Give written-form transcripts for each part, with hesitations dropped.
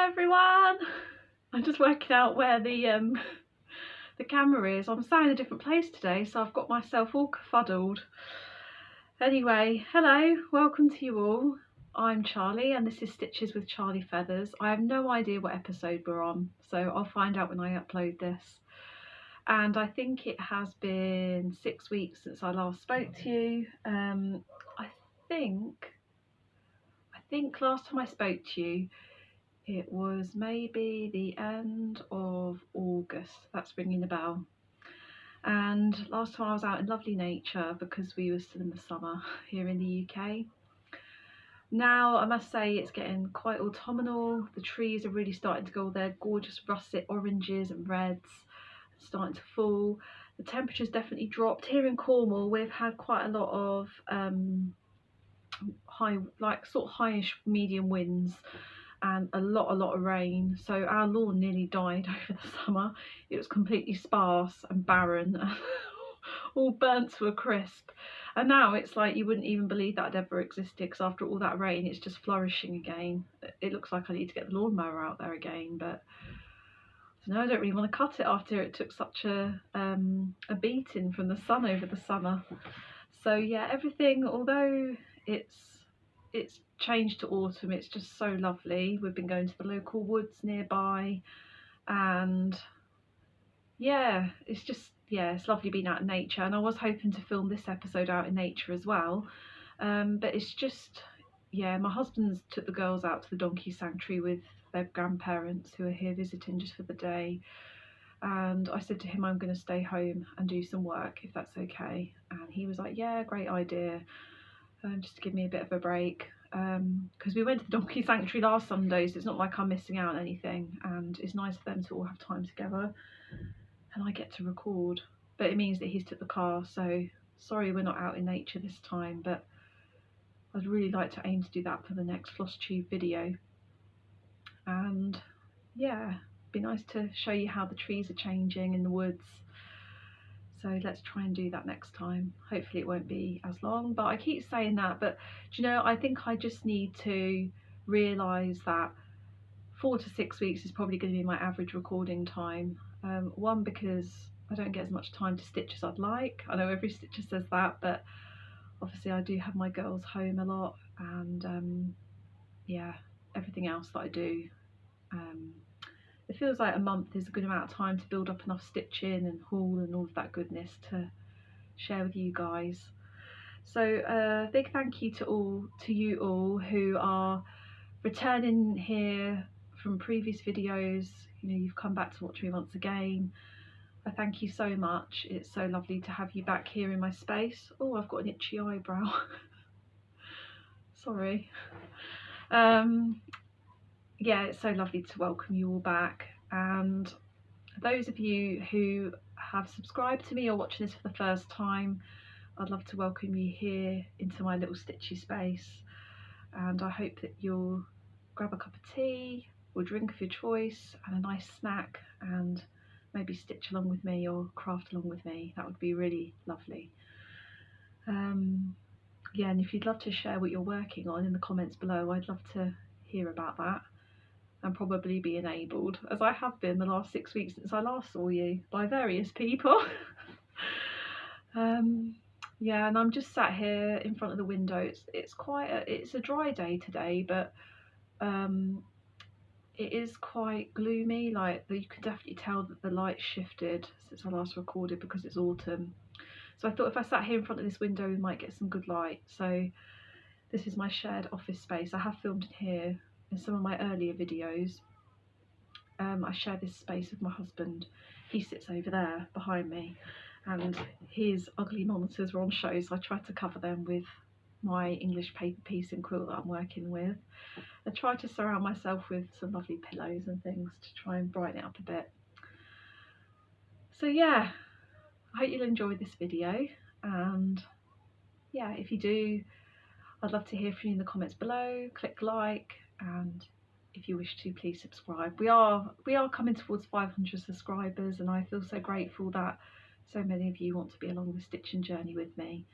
Hello everyone! I'm just working out where the camera is. I'm sat in a different place today, so I've got myself all kerfuddled. Anyway, hello, welcome to you all. I'm Charlie and this is Stitches with Charlie Feathers. I have no idea what episode we're on, so I'll find out when I upload this. And I think it has been 6 weeks since I last spoke to you. I think last time I spoke to you it was maybe the end of August. That's ringing a bell. And last time I was out in lovely nature because we were still in the summer here in the UK. Now I must say it's getting quite autumnal. The trees are really starting to go their gorgeous russet oranges and reds, starting to fall. The temperature's definitely dropped. Here in Cornwall we've had quite a lot of highish medium winds and a lot of rain, so our lawn nearly died over the summer. It was completely sparse and barren and all burnt to a crisp, and now it's like you wouldn't even believe that had ever existed, because after all that rain it's just flourishing again. It looks like I need to get the lawnmower out there again, but no, I don't really want to cut it after it took such a beating from the sun over the summer. So yeah, everything, although it's changed to autumn, it's just so lovely. We've been going to the local woods nearby, and yeah, it's lovely being out in nature. And I was hoping to film this episode out in nature as well, but it's just, yeah, my husband's took the girls out to the donkey sanctuary with their grandparents who are here visiting just for the day, and I said to him I'm going to stay home and do some work if that's okay, and he was like, yeah, great idea, just to give me a bit of a break, because we went to the donkey sanctuary last Sunday, so it's not like I'm missing out on anything, and it's nice for them to all have time together and I get to record. But it means that he's took the car, so sorry we're not out in nature this time, but I'd really like to aim to do that for the next Flosstube video. And yeah, it'd be nice to show you how the trees are changing in the woods. So let's try and do that next time. Hopefully it won't be as long, but I keep saying that, but do you know, I think I just need to realise that 4 to 6 weeks is probably going to be my average recording time. One, because I don't get as much time to stitch as I'd like. I know every stitcher says that, but obviously I do have my girls home a lot, and yeah, everything else that I do. It feels like a month is a good amount of time to build up enough stitching and haul and all of that goodness to share with you guys. So big thank you to you all who are returning here from previous videos. You know, you've come back to watch me once again. I thank you so much. It's so lovely to have you back here in my space. Oh, I've got an itchy eyebrow. Sorry. Yeah, it's so lovely to welcome you all back, and those of you who have subscribed to me or watching this for the first time, I'd love to welcome you here into my little stitchy space, and I hope that you'll grab a cup of tea or drink of your choice and a nice snack and maybe stitch along with me or craft along with me. That would be really lovely. Yeah, and if you'd love to share what you're working on in the comments below, I'd love to hear about that and probably be enabled, as I have been the last 6 weeks since I last saw you, by various people. Yeah, and I'm just sat here in front of the window. It's a dry day today, but it is quite gloomy. Like, you can definitely tell that the light shifted since I last recorded because it's autumn. So I thought if I sat here in front of this window we might get some good light. So this is my shared office space. I have filmed in here in some of my earlier videos. I share this space with my husband. He sits over there behind me, and his ugly monitors are on show, so I try to cover them with my English paper piecing quilt that I'm working with. I try to surround myself with some lovely pillows and things to try and brighten it up a bit. So yeah, I hope you'll enjoy this video, and yeah, if you do, I'd love to hear from you in the comments below. Click like, and if you wish to, please subscribe. We are coming towards 500 subscribers, and I feel so grateful that so many of you want to be along the stitching journey with me.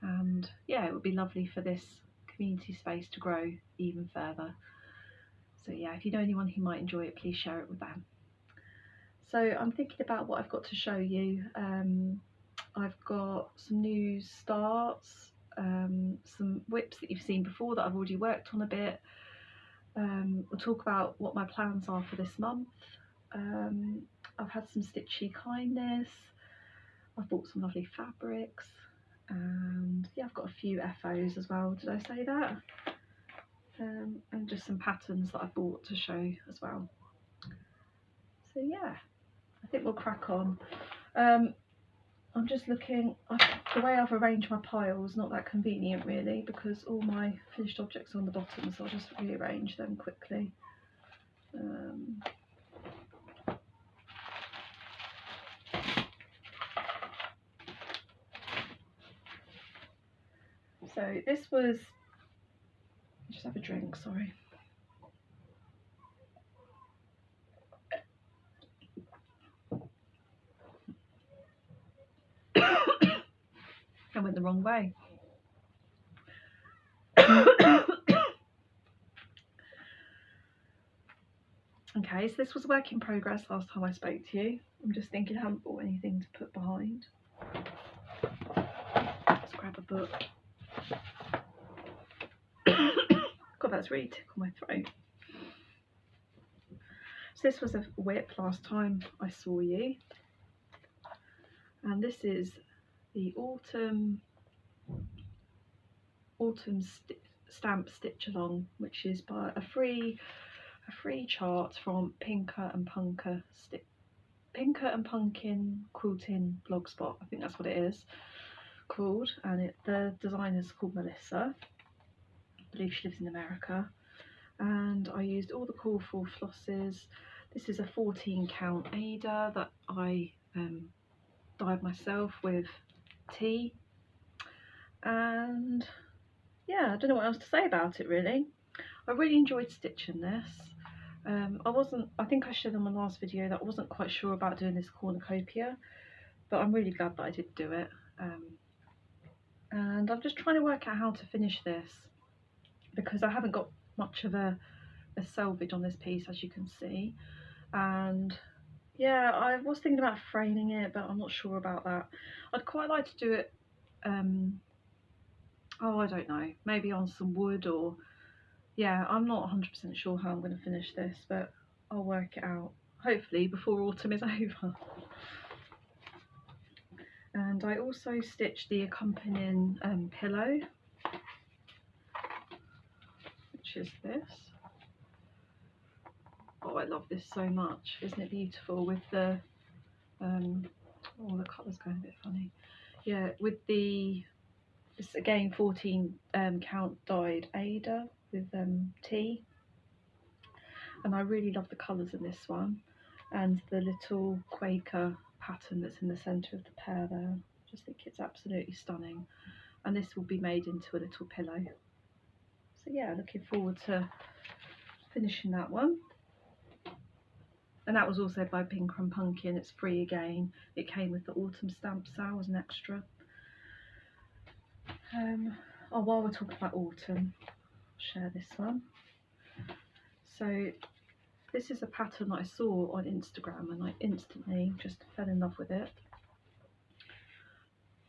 And yeah, it would be lovely for this community space to grow even further. So yeah, if you know anyone who might enjoy it, please share it with them. So I'm thinking about what I've got to show you. I've got some new starts, some whips that you've seen before that I've already worked on a bit. We'll talk about what my plans are for this month. I've had some stitchy kindness. I've bought some lovely fabrics, and yeah, I've got a few FOs as well. Did I say that? And just some patterns that I bought to show as well. So yeah, I think we'll crack on. I'm just looking, the way I've arranged my piles, not that convenient really, because all my finished objects are on the bottom, so I'll just rearrange them quickly. So this was, just have a drink, sorry. I went the wrong way. Okay, so this was a work in progress last time I spoke to you. I'm just thinking I haven't bought anything to put behind. Let's grab a book. God, that's really tickled my throat. So this was a whip last time I saw you. And this is the autumn stamp stitch along, which is by a free chart from Pinker and Pumpkin Quilting Blogspot. I think that's what it is called, and the designer's called Melissa. I believe she lives in America. And I used all the colourful flosses. This is a 14 count Ada that I dyed myself with tea, and yeah, I don't know what else to say about it really. I really enjoyed stitching this. I think I showed in my last video that I wasn't quite sure about doing this cornucopia, but I'm really glad that I did do it. And I'm just trying to work out how to finish this, because I haven't got much of a selvage on this piece, as you can see. And yeah, I was thinking about framing it, but I'm not sure about that. I'd quite like to do it, oh, I don't know, maybe on some wood, or yeah, I'm not 100% sure how I'm going to finish this, but I'll work it out, hopefully before autumn is over. And I also stitched the accompanying pillow, which is this. Oh, I love this so much. Isn't it beautiful with the, oh, the colour's going a bit funny. Yeah, with the, it's again 14 count dyed Ada with tea. And I really love the colours in this one, and the little Quaker pattern that's in the centre of the pear there. I just think it's absolutely stunning. And this will be made into a little pillow. So yeah, looking forward to finishing that one. And that was also by Pinker and Pumpkin. It's free again. It came with the autumn stamp sale as an extra. Oh, while we're talking about autumn, I'll share this one. So this is a pattern that I saw on Instagram and I instantly just fell in love with it.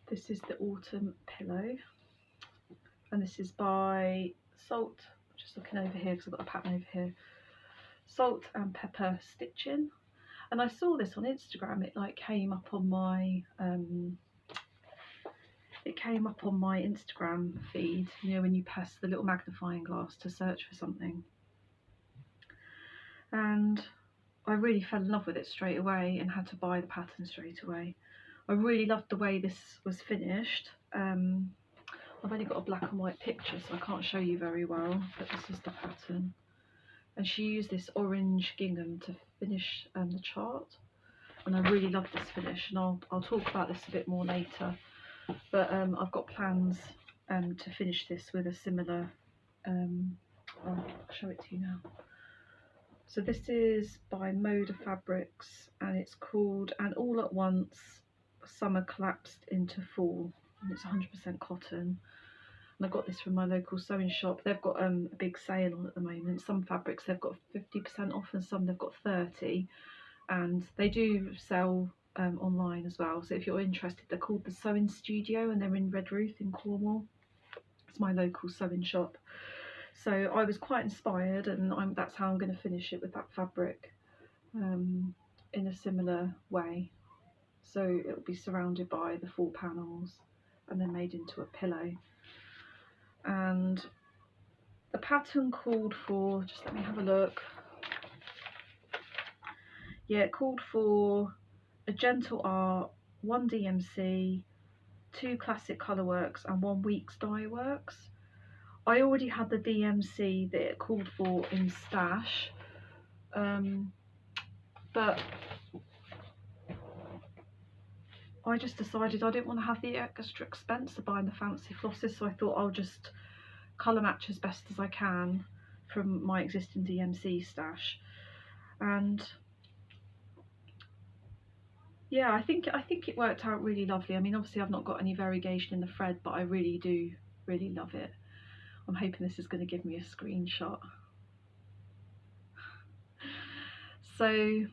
This is the autumn pillow, and this is by Salt, just looking over here because I've got a pattern over here, Salt and Pepper Stitching. And I saw this on Instagram. It like came up on my Instagram feed, you know, when you press the little magnifying glass to search for something. And I really fell in love with it straight away and had to buy the pattern straight away. I really loved the way this was finished. I've only got a black and white picture, so I can't show you very well, but this is the pattern. And she used this orange gingham to finish the chart, and I really love this finish, and I'll talk about this a bit more later. But I've got plans to finish this with a similar, I'll show it to you now. So this is by Moda Fabrics, and it's called And All at Once Summer Collapsed into Fall, and it's 100% cotton. and I got this from my local sewing shop. They've got a big sale on at the moment. Some fabrics they've got 50% off and some they've got 30%, and they do sell online as well. So if you're interested, they're called the Sewing Studio and they're in Redruth in Cornwall. It's my local sewing shop. So I was quite inspired, and that's how I'm going to finish it with that fabric, in a similar way. So it will be surrounded by the 4 panels and then made into a pillow. And the pattern called for, just let me have a look. Yeah, it called for a gentle art, 1 DMC, 2 classic colour works and 1 week's dye works. I already had the DMC that it called for in stash, but I just decided I didn't want to have the extra expense of buying the fancy flosses, so I thought I'll just colour match as best as I can from my existing DMC stash. And yeah, I think it worked out really lovely. I mean, obviously I've not got any variegation in the thread, but I really do really love it. I'm hoping this is going to give me a screenshot. So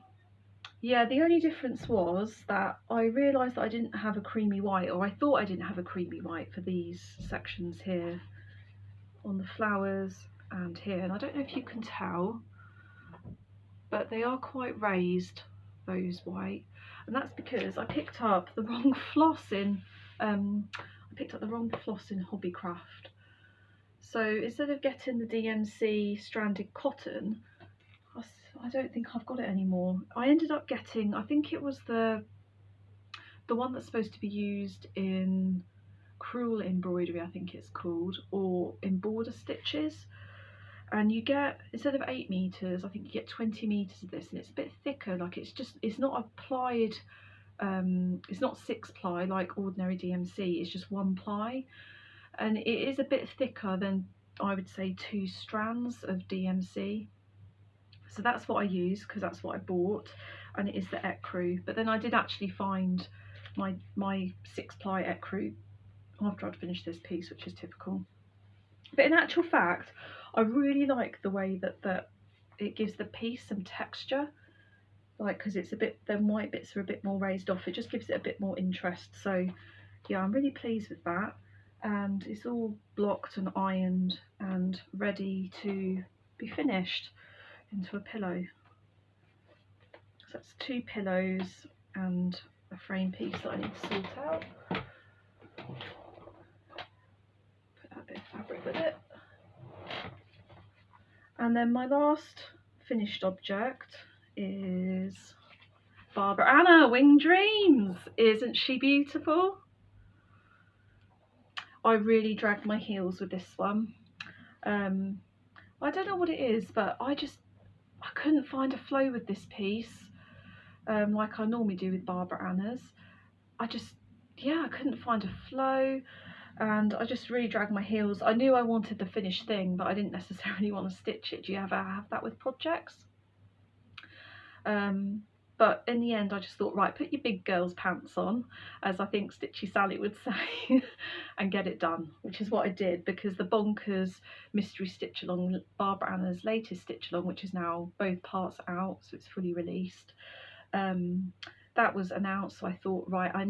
yeah, the only difference was that I realised that I didn't have a creamy white, or I thought I didn't have a creamy white for these sections here on the flowers and here, and I don't know if you can tell, but they are quite raised, those white, and that's because I picked up the wrong floss in Hobbycraft. So instead of getting the DMC stranded cotton, I don't think I've got it anymore. I ended up getting, I think it was the one that's supposed to be used in crewel embroidery, I think it's called, or in border stitches. And you get, instead of 8 meters, I think you get 20 meters of this, and it's a bit thicker. Like it's not applied, it's not 6 ply like ordinary DMC. It's just 1 ply, and it is a bit thicker than, I would say, 2 strands of DMC. So that's what I use because that's what I bought, and it is the ecru. But then I did actually find my 6 ply ecru after I'd finished this piece, which is typical. But in actual fact, I really like the way that it gives the piece some texture, like, because it's a bit, the white bits are a bit more raised off. It just gives it a bit more interest. So yeah, I'm really pleased with that, and it's all blocked and ironed and ready to be finished into a pillow. So that's 2 pillows and a frame piece that I need to sort out. Put that bit of fabric with it. And then my last finished object is Barbara Anna, Winged Dreams. Isn't she beautiful? I really dragged my heels with this one. I don't know what it is, but I couldn't find a flow with this piece, like I normally do with Barbara Anna's. I couldn't find a flow, and I just really dragged my heels. I knew I wanted the finished thing, but I didn't necessarily want to stitch it. Do you ever have that with projects? But in the end I just thought, right, put your big girl's pants on, as I think Stitchy Sally would say, and get it done, which is what I did, because the Bonkers Mystery Stitch Along, Barbara Anna's latest stitch along, which is now both parts out, so it's fully released, that was announced. So I thought, right, I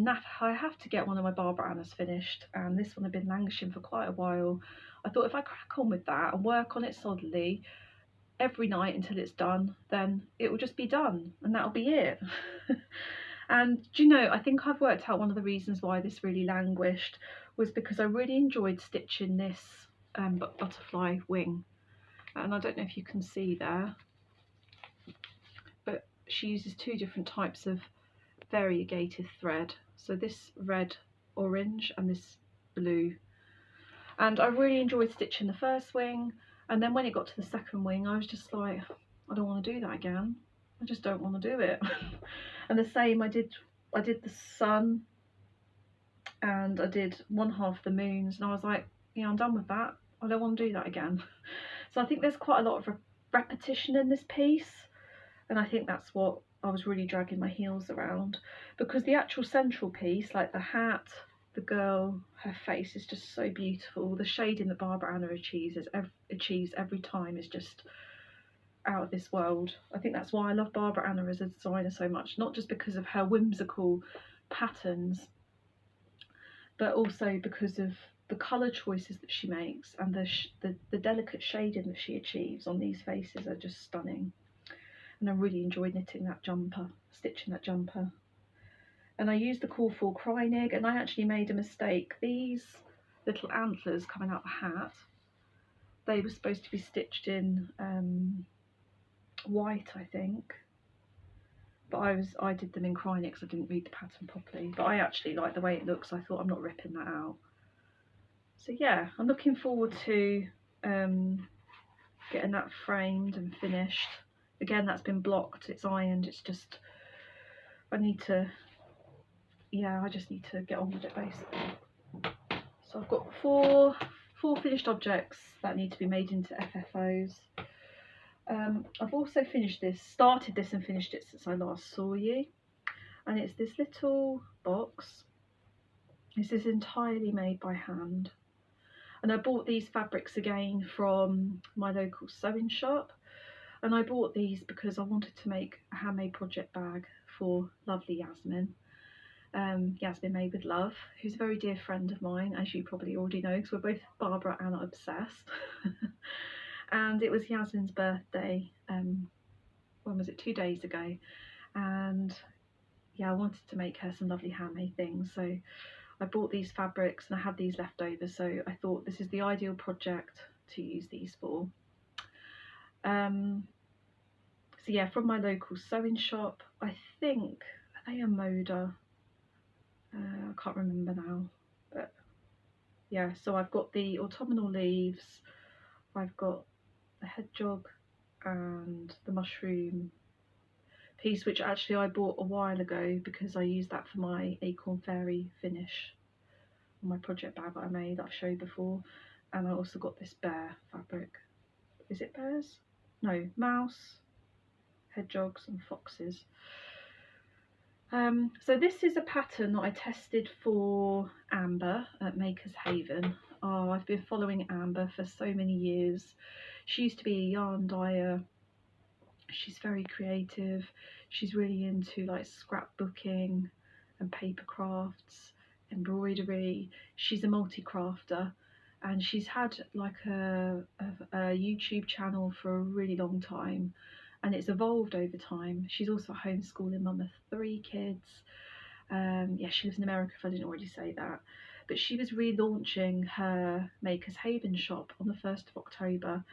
have to get one of my Barbara Anna's finished, and this one had been languishing for quite a while. I thought if I crack on with that and work on it solidly every night until it's done, then it will just be done and that'll be it. And do you know, I think I've worked out one of the reasons why this really languished was because I really enjoyed stitching this butterfly wing, and I don't know if you can see there, but she uses 2 different types of variegated thread, so this red orange and this blue, and I really enjoyed stitching the first wing. And then when it got to the second wing, I was just like, I don't want to do that again. I just don't want to do it. And the same, I did the sun, and I did 1/2 the moons, and I was like, yeah, I'm done with that. I don't want to do that again. So I think there's quite a lot of repetition in this piece, and I think that's what I was really dragging my heels around, because the actual central piece, like the hat the girl, her face is just so beautiful. The shading that Barbara Anna achieves every time is just out of this world. I think that's why I love Barbara Anna as a designer so much, not just because of her whimsical patterns, but also because of the colour choices that she makes, and the delicate shading that she achieves on these faces are just stunning. And I really enjoyed stitching that jumper. And I used the call for Kreinig, and I actually made a mistake. These little antlers coming out the hat, they were supposed to be stitched in white, I think, but I did them in Kreinig because I didn't read the pattern properly. But I actually like the way it looks. I thought, I'm not ripping that out. So yeah, I'm looking forward to getting that framed and finished. Again, that's been blocked, it's ironed, it's just, I just need to get on with it basically. So I've got four finished objects that need to be made into FFOs. I've also started this and finished it since I last saw you, and it's this little box. This is entirely made by hand, and I bought these fabrics again from my local sewing shop, and I bought these because I wanted to make a handmade project bag for lovely Yasmin. Yasmin Made with Love, who's a very dear friend of mine, as you probably already know, because we're both Barbara Anna obsessed. And it was Yasmin's birthday, when was it, 2 days ago, and yeah, I wanted to make her some lovely handmade things, so I bought these fabrics and I had these left over, so I thought this is the ideal project to use these for. So yeah, from my local sewing shop, I think, are they a Moda? I can't remember now, but yeah, so I've got the autumnal leaves, I've got the hedgehog and the mushroom piece, which actually I bought a while ago because I used that for my acorn fairy finish on my project bag that I made that I've showed before. And I also got this bear fabric. Is it bears? No, mouse, hedgehogs and foxes. So this is a pattern that I tested for Amber at Maker's Haven. Oh, I've been following Amber for so many years. She used to be a yarn dyer. She's very creative. She's really into like scrapbooking and paper crafts, embroidery. She's a multi-crafter, and she's had like a YouTube channel for a really long time, and it's evolved over time. She's also a homeschooling mum of 3 kids. Yeah, she lives in America, if I didn't already say that. But she was relaunching her Maker's Haven shop on the 1st of October,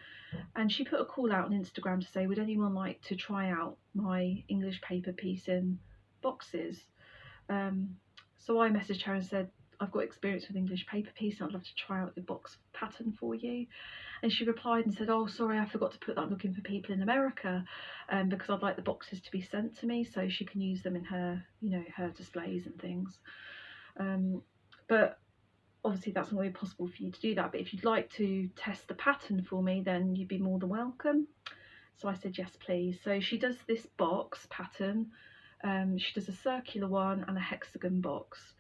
and she put a call out on Instagram to say, would anyone like to try out my English paper piecing boxes? So I messaged her and said, I've got experience with English paper piecing, I'd love to try out the box pattern for you. And she replied and said, oh sorry, I forgot to put that, I'm looking for people in America, because I'd like the boxes to be sent to me so she can use them in her, her displays and things. But obviously that's not really possible for you to do that, but if you'd like to test the pattern for me, then you'd be more than welcome. So I said yes please. So she does this box pattern, she does a circular one and a hexagon box,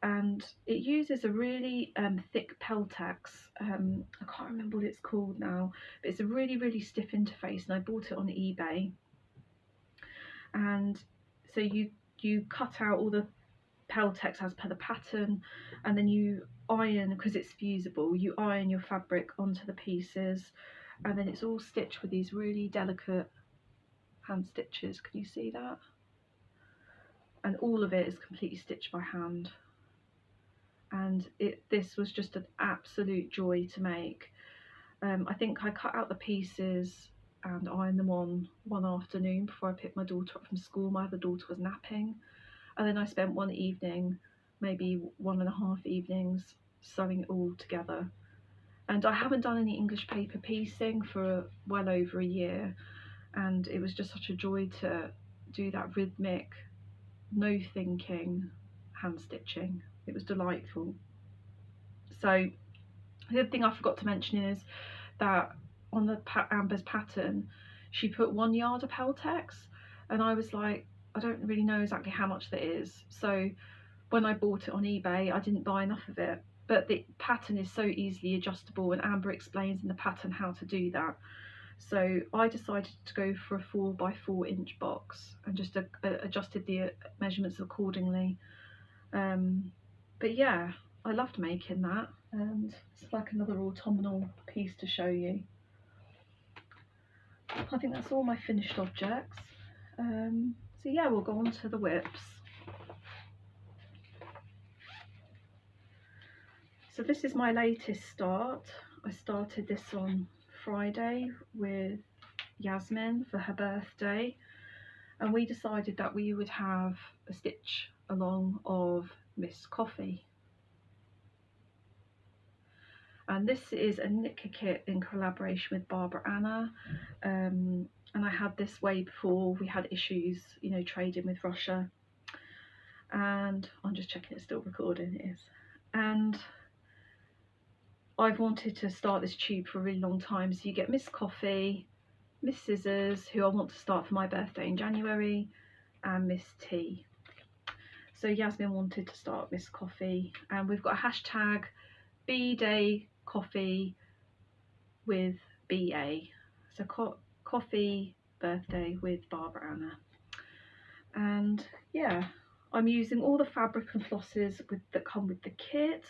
and it uses a really thick Peltex. I can't remember what it's called now, but it's a really stiff interface, and I bought it on eBay. And so you cut out all the Peltex as per the pattern, and then you iron, because it's fusible, you iron your fabric onto the pieces, and then it's all stitched with these really delicate hand stitches. Can you see that? And all of it is completely stitched by hand, and this was just an absolute joy to make. I think I cut out the pieces and ironed them on one afternoon before I picked my daughter up from school. My other daughter was napping, and then I spent one evening, maybe 1.5 evenings, sewing it all together. And I haven't done any English paper piecing for well over a year, and it was just such a joy to do that rhythmic, no thinking hand stitching. It was delightful. So the other thing I forgot to mention is that on the Amber's pattern, she put 1 yard of Peltex, and I was like, I don't really know exactly how much that is. So when I bought it on eBay, I didn't buy enough of it. But the pattern is so easily adjustable, and Amber explains in the pattern how to do that. So I decided to go for a 4x4 inch box and just adjusted the measurements accordingly. But yeah, I loved making that, and it's like another autumnal piece to show you. I think that's all my finished objects. So yeah, we'll go on to the whips. So this is my latest start. I started this on Friday with Yasmin for her birthday, and we decided that we would have a stitch along of Miss Coffee. And this is a knicker kit in collaboration with Barbara Anna, and I had this way before we had issues, you know, trading with Russia. And I'm just checking it's still recording. It is. And I've wanted to start this tube for a really long time. So you get Miss Coffee, Miss Scissors, who I want to start for my birthday in January, and Miss T. So Yasmin wanted to start Miss Coffee, and we've got a hashtag B-Day Coffee with BA. So coffee birthday with Barbara Anna. And yeah, I'm using all the fabric and flosses that come with the kit.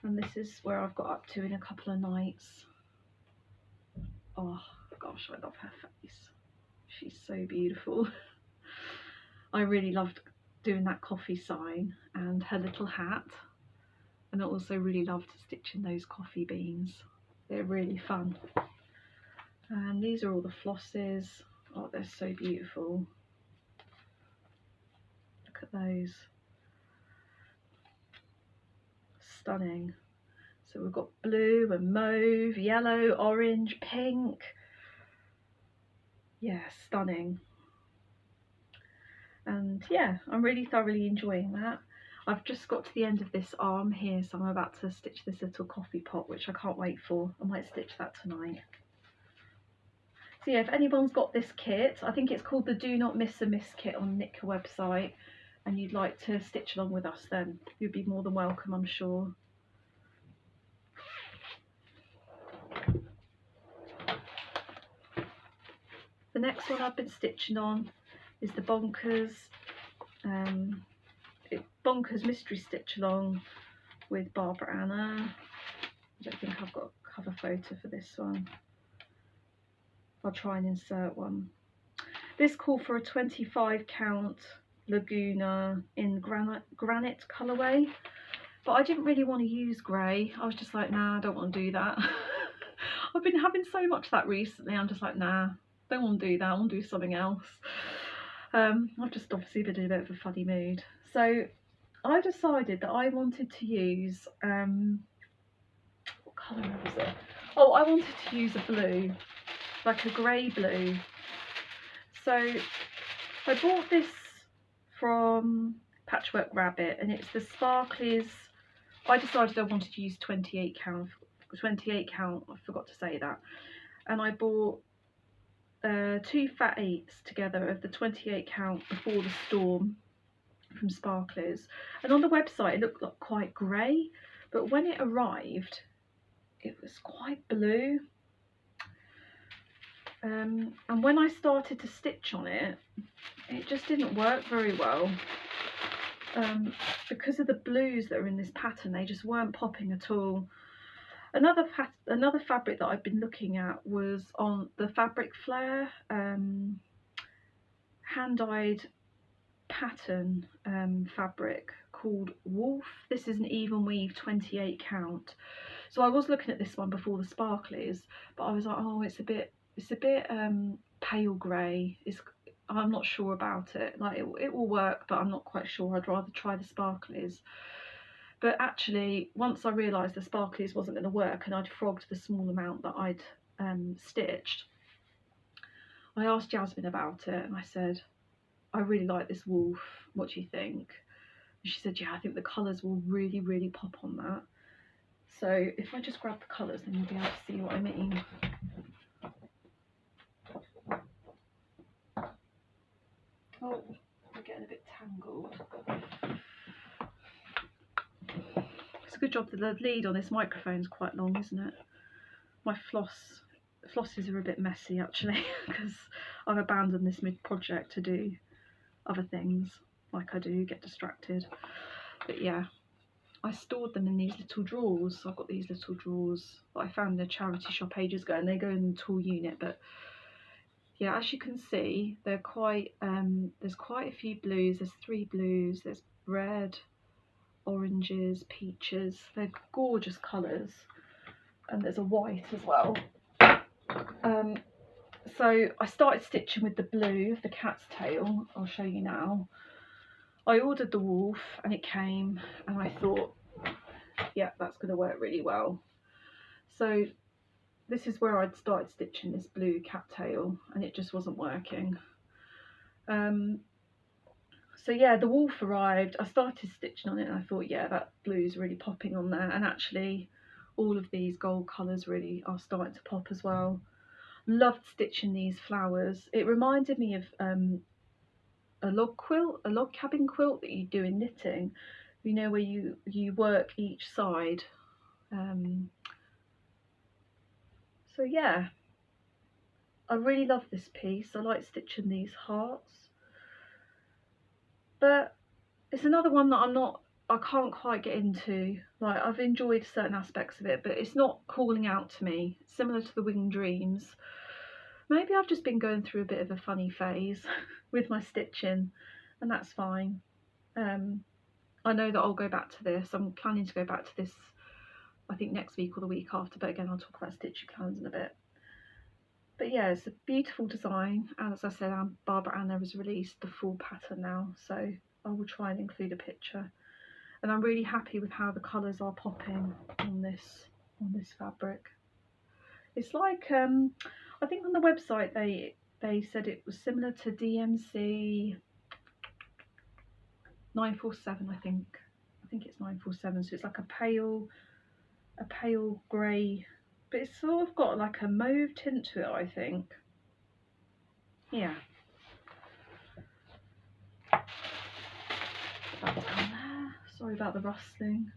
And this is where I've got up to in a couple of nights. Oh gosh, I love her face. She's so beautiful. I really loved doing that coffee sign and her little hat. And I also really loved stitching those coffee beans. They're really fun. And these are all the flosses. Oh, they're so beautiful. Look at those. Stunning. So we've got blue and mauve, yellow, orange, pink. Yeah, stunning. And yeah, I'm really thoroughly enjoying that. I've just got to the end of this arm here, so I'm about to stitch this little coffee pot, which I can't wait for. I might stitch that tonight. So yeah, if anyone's got this kit, I think it's called the Do Not Miss a Miss kit on the Knitker website, and you'd like to stitch along with us, then you'd be more than welcome, I'm sure. The next one I've been stitching on is the Bonkers Mystery Stitch Along with Barbara Anna. I don't think I've got a cover photo for this one. I'll try and insert one. This called for a 25 count Laguna in granite colourway, but I didn't really want to use grey. I was just like, nah, I don't want to do that. I've been having so much of that recently. I'm just like, nah, don't want to do that. I want to do something else. I've just obviously been in a bit of a funny mood. So I decided that I wanted to use, what colour was it? Oh, I wanted to use a blue, like a grey blue. So I bought this from Patchwork Rabbit, and it's the Sparklies. I decided I wanted to use 28 count, I forgot to say that. And I bought 2 fat 8s together of the 28 count Before the Storm from Sparklies. And on the website it looked like quite grey, but when it arrived it was quite blue. And when I started to stitch on it, it just didn't work very well. Because of the blues that are in this pattern, they just weren't popping at all. Another fabric that I've been looking at was on the Fabric Flare hand-dyed pattern fabric called Wolf. This is an even weave 28 count. So I was looking at this one before the Sparklies, but I was like, oh, it's a bit pale grey. I'm not sure about it. Like it will work, but I'm not quite sure. I'd rather try the Sparklies. But actually, once I realised the Sparklies wasn't going to work and I'd frogged the small amount that I'd stitched, I asked Jasmine about it and I said, I really like this wolf, what do you think? And she said, yeah, I think the colours will really, really pop on that. So if I just grab the colours, then you'll be able to see what I mean. Oh, we're getting a bit tangled. It's a good job that the lead on this microphone is quite long, isn't it? My flosses are a bit messy actually because I've abandoned this mid-project to do other things like I do, get distracted. But yeah, I stored them in these little drawers. I've got these little drawers that I found in a charity shop ages ago, and they go in the tool unit. But yeah, as you can see, they're quite there's quite a few blues. There's 3 blues, there's red, oranges, peaches. They're gorgeous colours, and there's a white as well. So I started stitching with the blue of the cat's tail. I'll show you now. I ordered the wolf and it came, and I thought, yeah, that's going to work really well. So this is where I'd started stitching this blue cattail, and it just wasn't working. So yeah, the wolf arrived, I started stitching on it, and I thought, yeah, that blue's really popping on there, and actually all of these gold colours really are starting to pop as well. Loved stitching these flowers. It reminded me of a log quilt, a log cabin quilt that you do in knitting, you know, where you work each side. So yeah, I really love this piece. I like stitching these hearts, but it's another one that I can't quite get into. Like, I've enjoyed certain aspects of it, but it's not calling out to me. It's similar to the Winged Dreams. Maybe I've just been going through a bit of a funny phase with my stitching, and that's fine. I know that I'll go back to this. I'm planning to go back to this, I think next week or the week after, but again, I'll talk about stitching plans in a bit. But yeah, it's a beautiful design, and as I said, Barbara Anna has released the full pattern now, so I will try and include a picture. And I'm really happy with how the colours are popping on this fabric. It's like, I think on the website they said it was similar to DMC 947, I think it's 947, so it's like a pale grey, but it's sort of got like a mauve tint to it, I think. Yeah. Put that down there. Sorry about the rustling.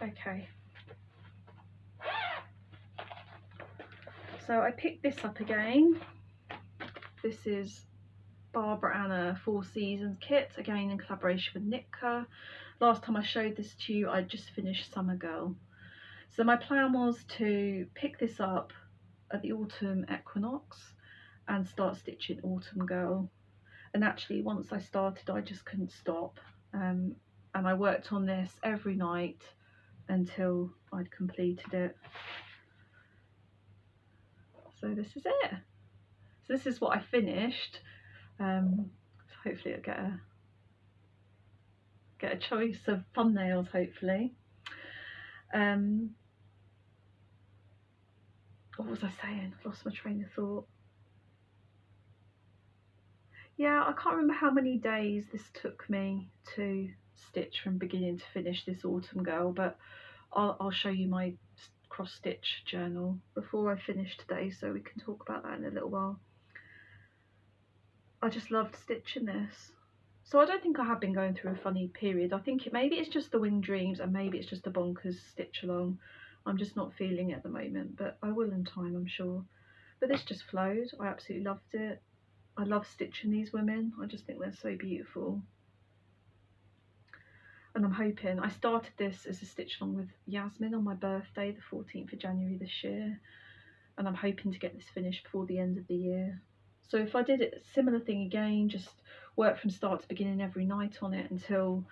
Okay. So I picked this up again. This is Barbara Anna 4 Seasons kit, again in collaboration with Nitka. Last time I showed this to you, I just finished Summer Girl. So my plan was to pick this up at the autumn equinox and start stitching Autumn Girl. And actually, once I started, I just couldn't stop. And I worked on this every night until I'd completed it. So this is it. So this is what I finished. So hopefully I'll get a choice of thumbnails, hopefully. What was I saying? I've lost my train of thought. Yeah, I can't remember how many days this took me to stitch from beginning to finish this Autumn Girl, but I'll show you my cross stitch journal before I finish today, so we can talk about that in a little while. I just loved stitching this. So I don't think I have been going through a funny period. I think maybe it's just the Winged Dreams, and maybe it's just a bonkers stitch along. I'm just not feeling it at the moment, but I will in time, I'm sure. But this just flowed. I absolutely loved it. I love stitching these women. I just think they're so beautiful. And I'm hoping, I started this as a stitch along with Yasmin on my birthday, the 14th of January this year. And I'm hoping to get this finished before the end of the year. So if I did a similar thing again, just work from start to beginning every night on it until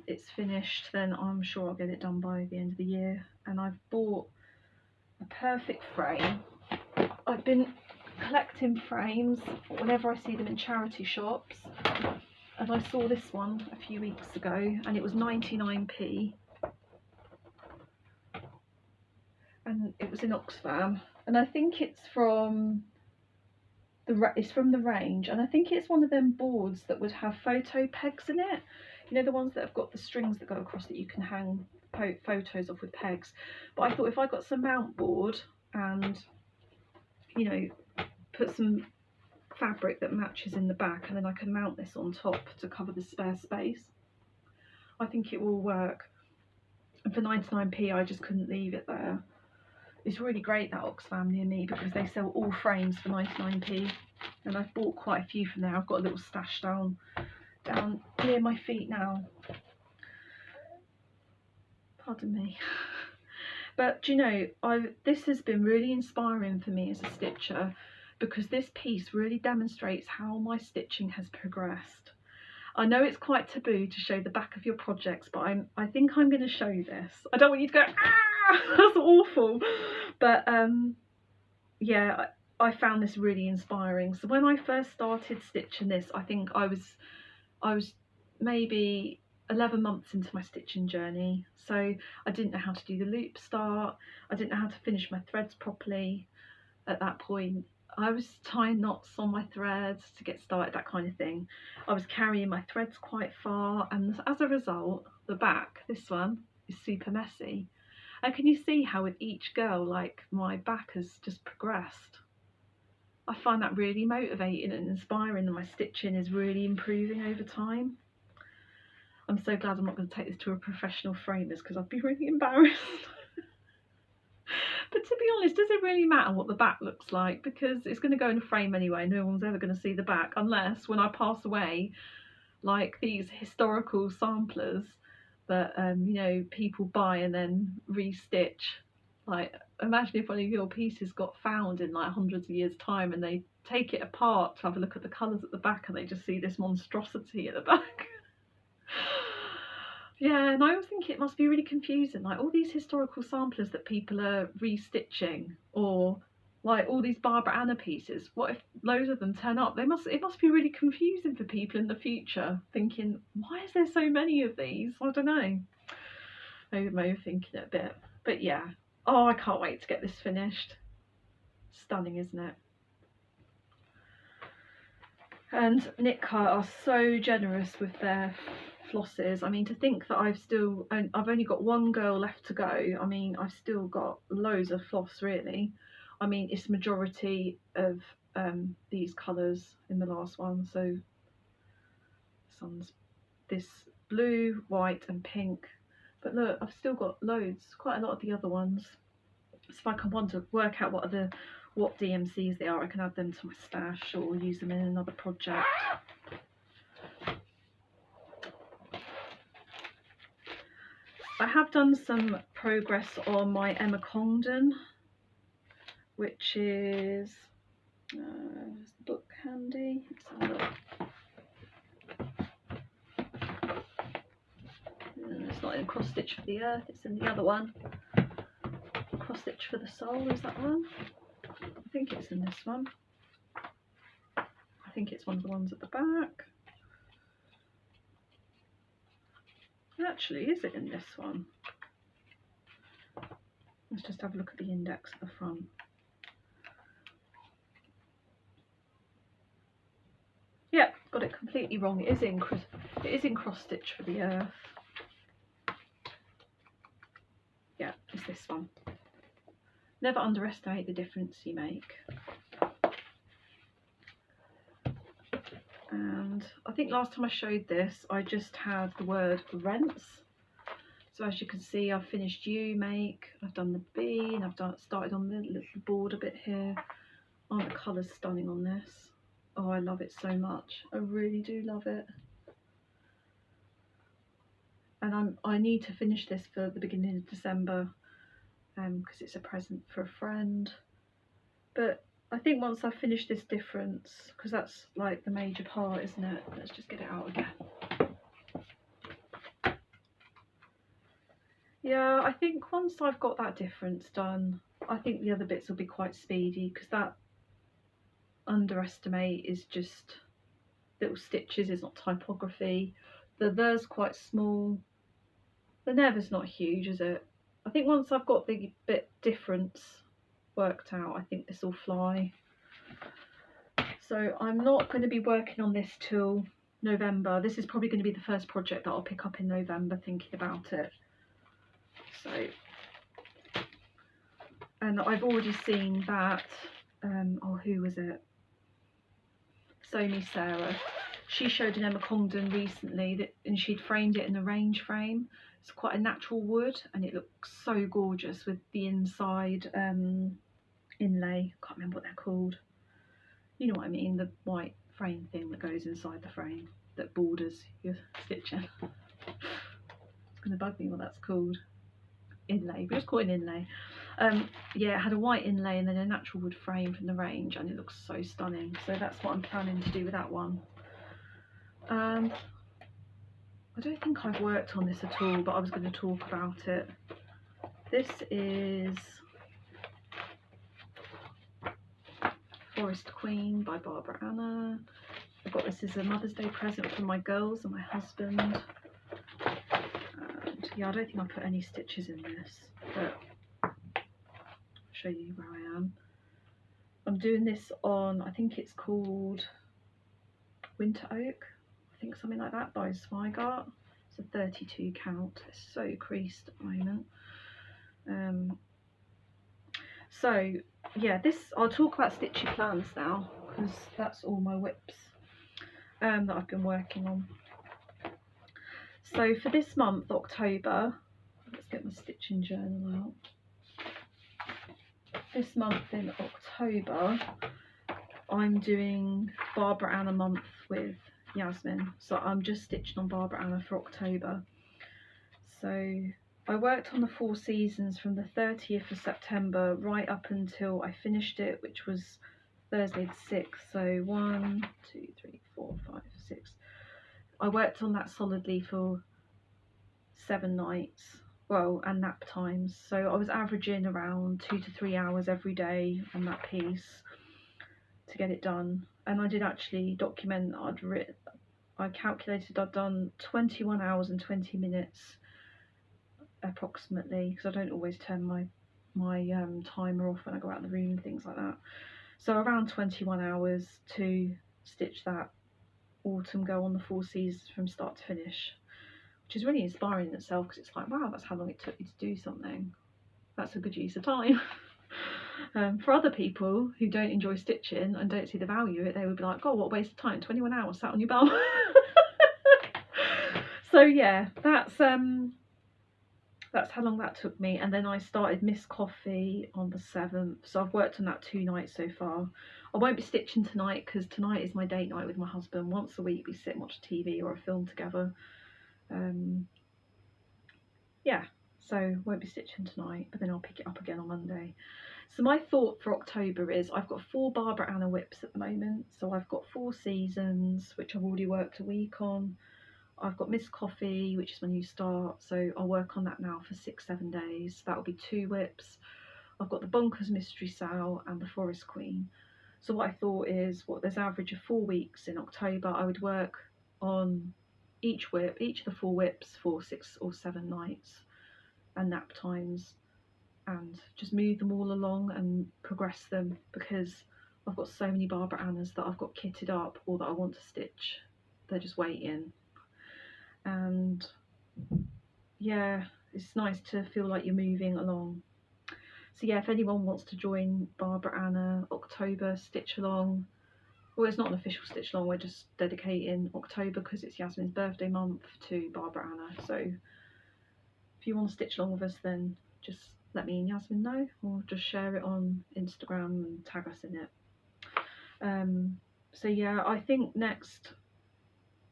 it's finished, then I'm sure I'll get it done by the end of the year. And I've bought a perfect frame. I've been collecting frames whenever I see them in charity shops, and I saw this one a few weeks ago, and it was 99p, and it was in Oxfam, and I think it's from the range, and I think it's one of them boards that would have photo pegs in it, you know, the ones that have got the strings that go across that you can hang photos off with pegs. But I thought if I got some mount board and, you know, put some fabric that matches in the back, and then I can mount this on top to cover the spare space. I think it will work. And for 99p, I just couldn't leave it there. It's really great, that Oxfam near me, because they sell all frames for 99p, and I've bought quite a few from there. I've got a little stash down near my feet now. Pardon me. But do you know, this has been really inspiring for me as a stitcher, because this piece really demonstrates how my stitching has progressed. I know it's quite taboo to show the back of your projects, but I think I'm going to show this. I don't want you to go, ah, that's awful. But yeah, I found this really inspiring. So when I first started stitching this, I think I was maybe 11 months into my stitching journey. So I didn't know how to do the loop start. I didn't know how to finish my threads properly at that point. I was tying knots on my threads to get started, that kind of thing. I was carrying my threads quite far, and as a result, the back, this one, is super messy. And can you see how with each girl, like, my back has just progressed? I find that really motivating and inspiring, and my stitching is really improving over time. I'm so glad I'm not going to take this to a professional framers, because I'd be really embarrassed. But to be honest, does it really matter what the back looks like? Because it's going to go in a frame anyway. No one's ever going to see the back, unless when I pass away, like these historical samplers that you know, people buy and then restitch. Like, imagine if one of your pieces got found in like hundreds of years time, and they take it apart to have a look at the colours at the back, and they just see this monstrosity at the back. Yeah, and I always think it must be really confusing, like all these historical samplers that people are restitching, or like all these Barbara Anna pieces. What if loads of them turn up? It must be really confusing for people in the future, thinking, why is there so many of these? I don't know. Maybe I'm overthinking it a bit, but yeah. Oh, I can't wait to get this finished. Stunning, isn't it? And Knitcar are so generous with their flosses. I mean, to think that I've only got one girl left to go. I mean, I've still got loads of floss, really. I mean, it's majority of these colours in the last one. So this blue, white and pink. But look, I've still got loads, quite a lot of the other ones. So if I can want to work out what DMCs they are, I can add them to my stash or use them in another project. I have done some progress on my Emma Congdon, which is, is the book handy? Let's have a look. It's not in Cross Stitch for the Earth, it's in the other one. Cross Stitch for the Soul, is that one? I think it's in this one. I think it's one of the ones at the back. Actually, is it in this one? Let's just have a look at the index at the front. Yep, got it completely wrong. It is in Cross Stitch for the Earth. Yeah, it's this one. Never underestimate the difference you make. And I think last time I showed this, I just had the word rents. So as you can see, I've finished U make, I've done the B, and I've started on the little border bit here. Aren't the colours stunning on this? Oh, I love it so much. I really do love it. And I need to finish this for the beginning of December, because it's a present for a friend. But I think once I've finished this difference, because that's like the major part, isn't it? Let's just get it out again. Yeah, I think once I've got that difference done, I think the other bits will be quite speedy, because that underestimate is just little stitches, it's not typography. The there's quite small. The never's not huge, is it? I think once I've got the bit difference worked out, I think this will fly. So I'm not going to be working on this till November. This is probably going to be the first project that I'll pick up in November, thinking about it. So, And I've already seen that, oh, who was it? Somi Sarah. She showed an Emma Congdon recently, and she'd framed it in a range frame. It's quite a natural wood, and it looks so gorgeous with the inside inlay. Can't remember what they're called. You know what I mean, the white frame thing that goes inside the frame that borders your stitching. It's going to bug me what that's called. Inlay, but it's called an inlay. Yeah, it had a white inlay and then a natural wood frame from the range, and it looks so stunning. So that's what I'm planning to do with that one. I don't think I've worked on this at all, but I was going to talk about it. This is Forest Queen by Barbara Anna. I got this as a Mother's Day present from my girls and my husband. And yeah, I don't think I put any stitches in this, but I'll show you where I am. I'm doing this on, I think it's called Winter Oak, I think something like that, by Zweigart. It's a 32 count. It's so creased at the moment. So yeah, this, I'll talk about stitchy plans now, because that's all my whips that I've been working on. So for this month, October, let's get my stitching journal out. This month in October, I'm doing Barbara Anna month with Yasmin. So I'm just stitching on Barbara Anna for October. So I worked on the 4 seasons from the 30th of September right up until I finished it, which was Thursday the 6th. So 1, 2, 3, 4, 5, 6. I worked on that solidly for 7 nights, well, and nap times. So I was averaging around 2 to 3 hours every day on that piece to get it done. And I did actually document, I calculated I'd done 21 hours and 20 minutes approximately, because I don't always turn my timer off when I go out of the room and things like that. So around 21 hours to stitch that autumn go on the 4 seasons from start to finish, which is really inspiring in itself, because it's like, wow, that's how long it took you to do something. That's a good use of time. For other people who don't enjoy stitching and don't see the value of it, they would be like, God, what a waste of time, 21 hours sat on your bum. So yeah, that's how long that took me. And then I started Miss Coffee on the 7th, so I've worked on that 2 nights so far. I won't be stitching tonight, because tonight is my date night with my husband. Once a week we sit and watch TV or a film together. Yeah, so won't be stitching tonight, but then I'll pick it up again on Monday. So my thought for October is, I've got 4 Barbara Anna whips at the moment. So I've got 4 seasons, which I've already worked a week on. I've got Miss Coffee, which is my new start, so I'll work on that now for 6-7 days. That'll be 2 whips. I've got the Bonkers Mystery Sow and the Forest Queen. So what I thought is, there's an average of 4 weeks in October. I would work on each whip, each of the 4 whips, for 6 or 7 nights and nap times, and just move them all along and progress them, because I've got so many Barbara Annas that I've got kitted up or that I want to stitch. They're just waiting. And yeah, it's nice to feel like you're moving along. So yeah, if anyone wants to join Barbara Anna October stitch along, well, it's not an official stitch along, we're just dedicating October, because it's Yasmin's birthday month, to Barbara Anna. So if you want to stitch along with us, then just let me and Yasmin know, or just share it on Instagram and tag us in it. So yeah, I think next,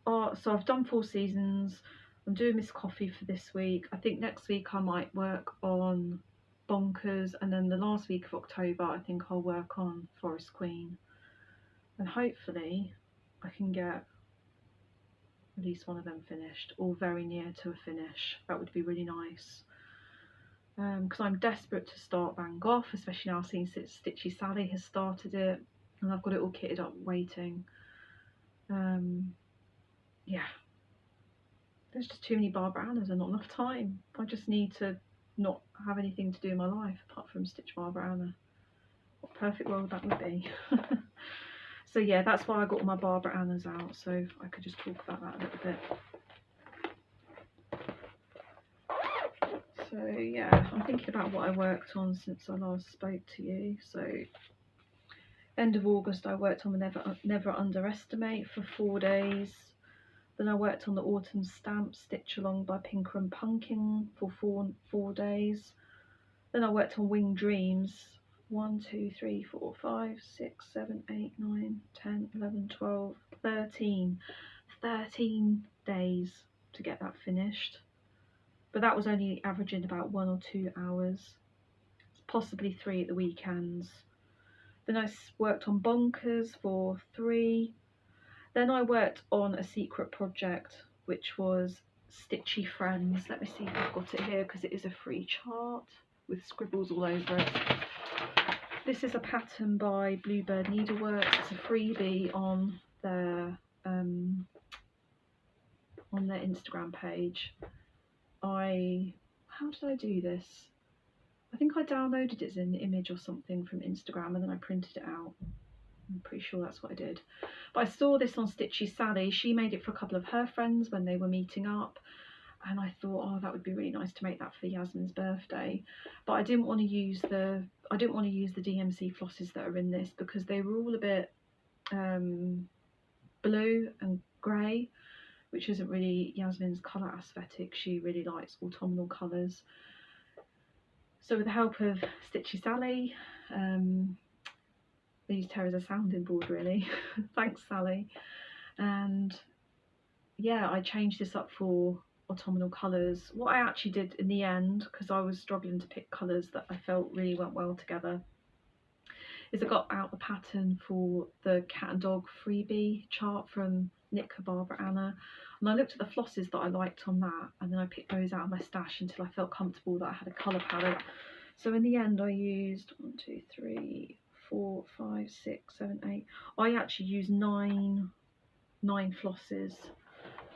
so I've done 4 seasons. I'm doing Miss Coffee for this week. I think next week I might work on Bonkers, and then the last week of October I think I'll work on Forest Queen, and hopefully I can get at least one of them finished, or very near to a finish. That would be really nice, because I'm desperate to start Van Gogh, especially now seeing Stitchy Sally has started it and I've got it all kitted up waiting. Yeah, there's just too many Barbara Annas and not enough time. I just need to not have anything to do in my life apart from stitch Barbara Anna. What a perfect world that would be. So yeah, that's why I got all my Barbara Annas out, so I could just talk about that a little bit. So So yeah, I'm thinking about what I worked on since I last spoke to you. So end of August I worked on the Never Underestimate for 4 days. Then I worked on the Autumn Stamp Stitch Along by Pinker and Pumpkin for four days. Then I worked on Winged Dreams 1, 2, 3, 4, 5, 6, 7, 8, 9, 10, 11, 12, 13 days to get that finished. But that was only averaging about 1 or 2 hours, possibly 3 at the weekends. Then I worked on Bonkers for 3. Then I worked on a secret project, which was Stitchy Friends. Let me see if I've got it here, because it is a free chart with scribbles all over it. This is a pattern by Bluebird Needleworks. It's a freebie on their Instagram page. How did I do this? I think I downloaded it as an image or something from Instagram and then I printed it out. I'm pretty sure that's what I did. But I saw this on Stitchy Sally. She made it for a couple of her friends when they were meeting up, and I thought, oh, that would be really nice to make that for Yasmin's birthday. But I didn't want to use the DMC flosses that are in this, because they were all a bit blue and grey, which isn't really Yasmin's colour aesthetic. She really likes autumnal colours. So with the help of Stitchy Sally, I used her as a sounding board really. Thanks Sally. And yeah, I changed this up for autumnal colours. What I actually did in the end, because I was struggling to pick colours that I felt really went well together, is I got out the pattern for the cat and dog freebie chart from Nitka Barbara Anna, and I looked at the flosses that I liked on that, and then I picked those out of my stash until I felt comfortable that I had a colour palette. So in the end I used 1, 2, 3, 4, 5, 6, 7, 8. I actually used nine flosses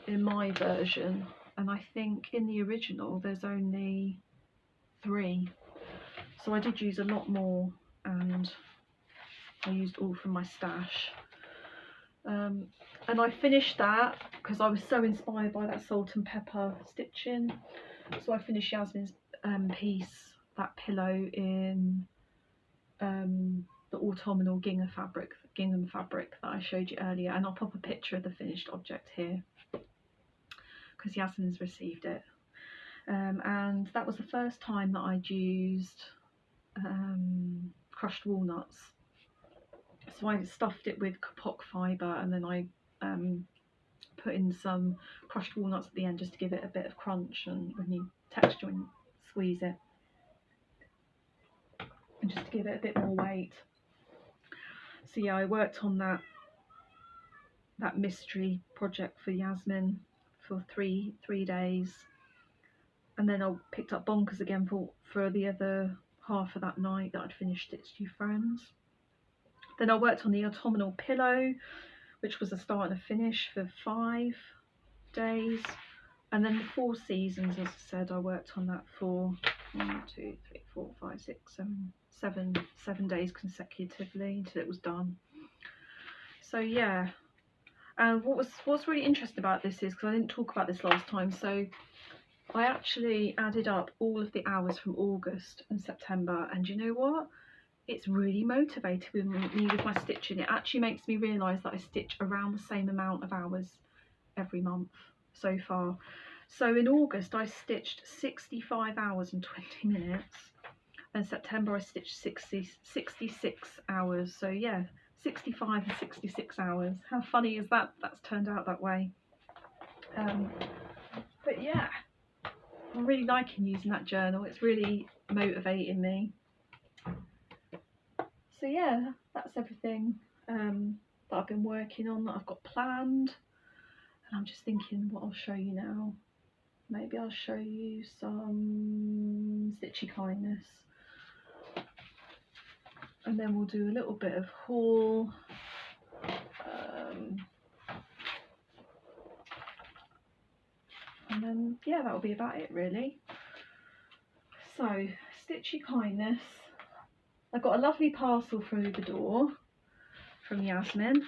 in my version, and I think in the original there's only 3. So I did use a lot more, and I used all from my stash. And I finished that because I was so inspired by that salt and pepper stitching. So I finished Yasmin's piece, that pillow, in the autumnal gingham fabric that I showed you earlier, and I'll pop a picture of the finished object here because Yasmin's received it. And that was the first time that I'd used crushed walnuts. So I stuffed it with kapok fibre, and then I put in some crushed walnuts at the end just to give it a bit of crunch and when you texture and squeeze it, and just to give it a bit more weight. So yeah, I worked on that mystery project for Yasmin for three days, and then I picked up Bonkers again for the other half of that night that I'd finished Stitchy Friends. Then I worked on the autumnal pillow, which was a start and a finish, for 5 days. And then the 4 seasons, as I said, I worked on that for 1, 2, 3, 4, 5, 6, 7 days consecutively until it was done. So yeah, and what's really interesting about this is, because I didn't talk about this last time, so I actually added up all of the hours from August and September, and you know what? It's really motivated me with my stitching. It actually makes me realise that I stitch around the same amount of hours every month so far. So in August I stitched 65 hours and 20 minutes, and September I stitched 66 hours. So yeah, 65 and 66 hours. How funny is that? That's turned out that way. But yeah, I'm really liking using that journal. It's really motivating me. So yeah, that's everything that I've been working on, that I've got planned. And I'm just thinking what I'll show you now. Maybe I'll show you some Stitchy Kindness. And then we'll do a little bit of haul. And then, yeah, that'll be about it really. So, Stitchy Kindness. I got a lovely parcel through the door from Yasmin,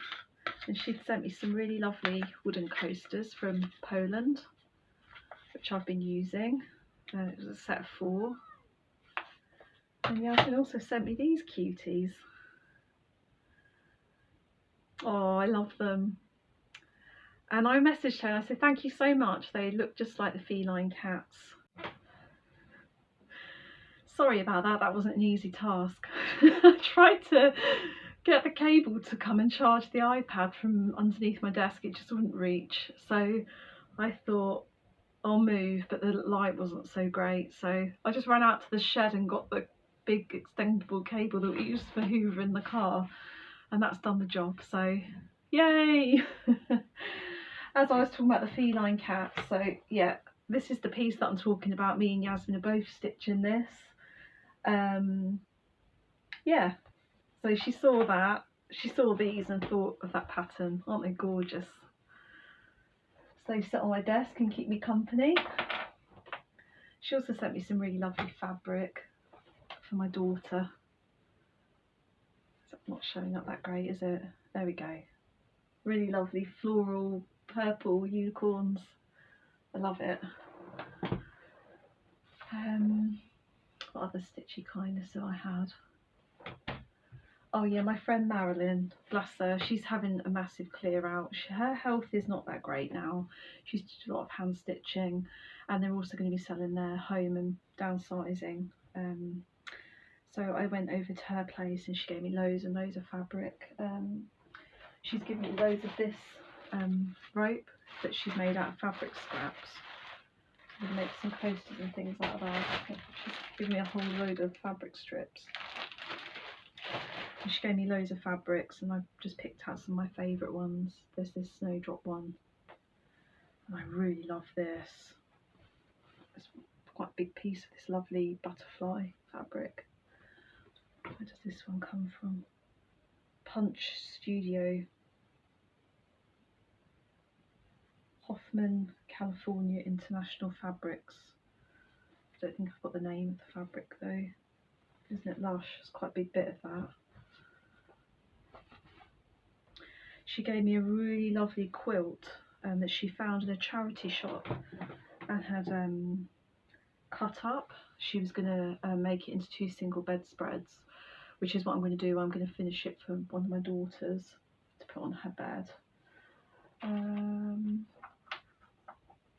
and she'd sent me some really lovely wooden coasters from Poland, which I've been using. It was a set of 4. And Yasmin also sent me these cuties. Oh, I love them. And I messaged her and I said, thank you so much. They look just like the feline cats. Sorry about that, that wasn't an easy task. I tried to get the cable to come and charge the iPad from underneath my desk, it just wouldn't reach. So I thought I'll move, but the light wasn't so great. So I just ran out to the shed and got the big extendable cable that we used for hoovering the car, and that's done the job, so yay! As I was talking about the feline cat, so yeah, this is the piece that I'm talking about. Me and Yasmin are both stitching this. Yeah, so she saw that, she saw these and thought of that pattern. Aren't they gorgeous? So they sit on my desk and keep me company. She also sent me some really lovely fabric for my daughter. It's not showing up that great, is it? There we go. Really lovely floral purple unicorns. I love it. What other stitchy kindness have I had? Oh yeah, my friend Marilyn, bless her, she's having a massive clear out. Her health is not that great now. She's doing a lot of hand stitching, and they're also going to be selling their home and downsizing. So I went over to her place and she gave me loads and loads of fabric. She's given me loads of this rope that she's made out of fabric scraps. I'm going to make some coasters and things like that. She's given me a whole load of fabric strips. And she gave me loads of fabrics, and I've just picked out some of my favourite ones. There's this snowdrop one, and I really love this. It's quite a big piece of this lovely butterfly fabric. Where does this one come from? Punch Studio, Hoffman, California International Fabrics. I don't think I've got the name of the fabric though. Isn't it lush? It's quite a big bit of that. She gave me a really lovely quilt that she found in a charity shop and had cut up. She was going to make it into 2 single bedspreads, which is what I'm going to do. I'm going to finish it for one of my daughters to put on her bed.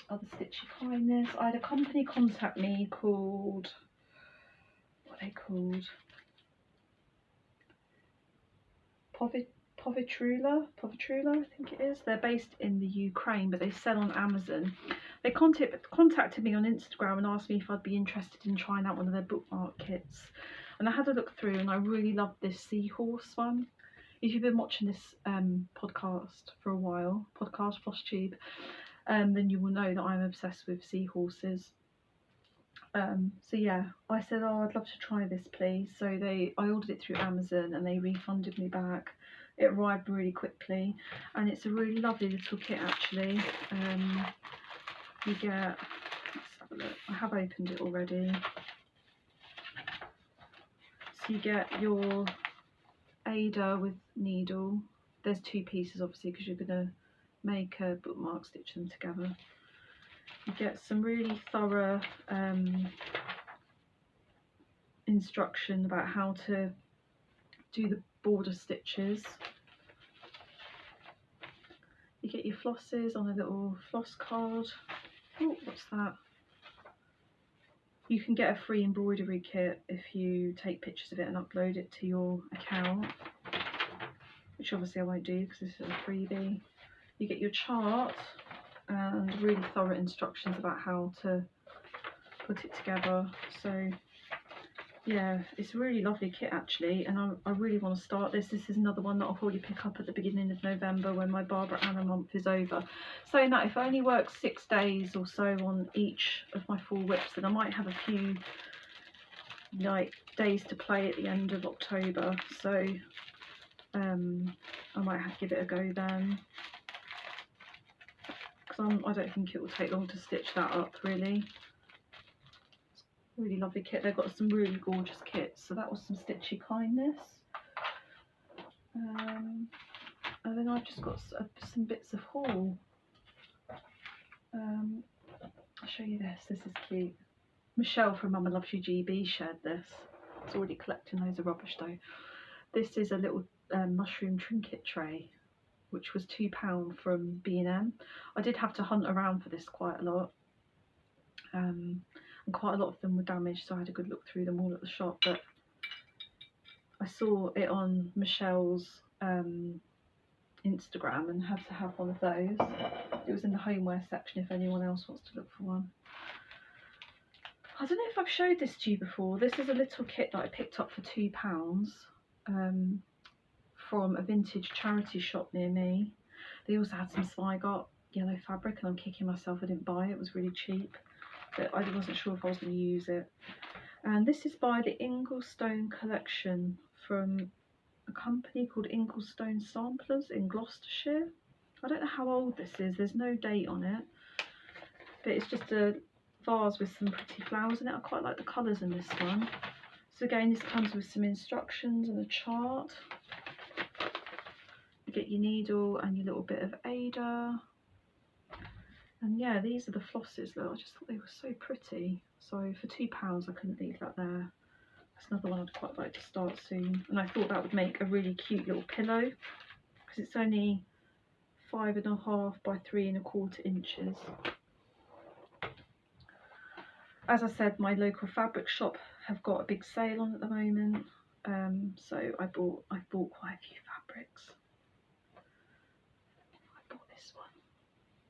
Other stitchy kindness. I had a company contact me called, what are they called? Povitrula, I think it is. They're based in the Ukraine, but they sell on Amazon. They contacted me on Instagram and asked me if I'd be interested in trying out one of their bookmark kits. And I had a look through and I really loved this seahorse one. If you've been watching this podcast for a while, Flosstube, then you will know that I'm obsessed with seahorses. So yeah, I said, oh, I'd love to try this please. So I ordered it through Amazon and they refunded me back. It arrived really quickly and it's a really lovely little kit actually. You get, let's have a look, I have opened it already. So you get your Ada with needle. There's 2 pieces obviously because you're going to make a bookmark, stitch them together. You get some really thorough instruction about how to do the border stitches. You get your flosses on a little floss card. Oh, what's that? You can get a free embroidery kit if you take pictures of it and upload it to your account, which obviously I won't do because this is a freebie. You get your chart and really thorough instructions about how to put it together. So yeah, it's a really lovely kit actually, and I really want to start this. This is another one that I'll probably pick up at the beginning of November when my Barbara Anna month is over. Saying that, if I only work 6 days or so on each of my 4 whips, then I might have a few like days to play at the end of October. So I might have to give it a go then, because I don't think it will take long to stitch that up really. Really lovely kit. They've got some really gorgeous kits. So that was some stitchy kindness. And then I've just got some bits of haul. I'll show you this. This is cute. Michelle from Mama Loves You GB shared this. It's already collecting loads of rubbish though. This is a little mushroom trinket tray, which was £2 from B&M. I did have to hunt around for this quite a lot, and quite a lot of them were damaged, so I had a good look through them all at the shop. But I saw it on Michelle's Instagram and had to have one of those. It was in the homeware section if anyone else wants to look for one. I don't know if I've showed this to you before. This is a little kit that I picked up for £2 from a vintage charity shop near me. They also had some Sligot yellow fabric, and I'm kicking myself I didn't buy it. It was really cheap, but I wasn't sure if I was going to use it. And this is by the Inglestone collection from a company called Inglestone Samplers in Gloucestershire. I don't know how old this is, there's no date on it, but it's just a vase with some pretty flowers in it. I quite like the colours in this one. So again, this comes with some instructions and a chart. You get your needle and your little bit of Ada. And yeah, these are the flosses though. I just thought they were so pretty. So for £2 I couldn't leave that there. That's another one I'd quite like to start soon. And I thought that would make a really cute little pillow, because it's only 5.5 by 3.25 inches. As I said, my local fabric shop have got a big sale on at the moment, so I've bought quite a few fabrics. I bought this one.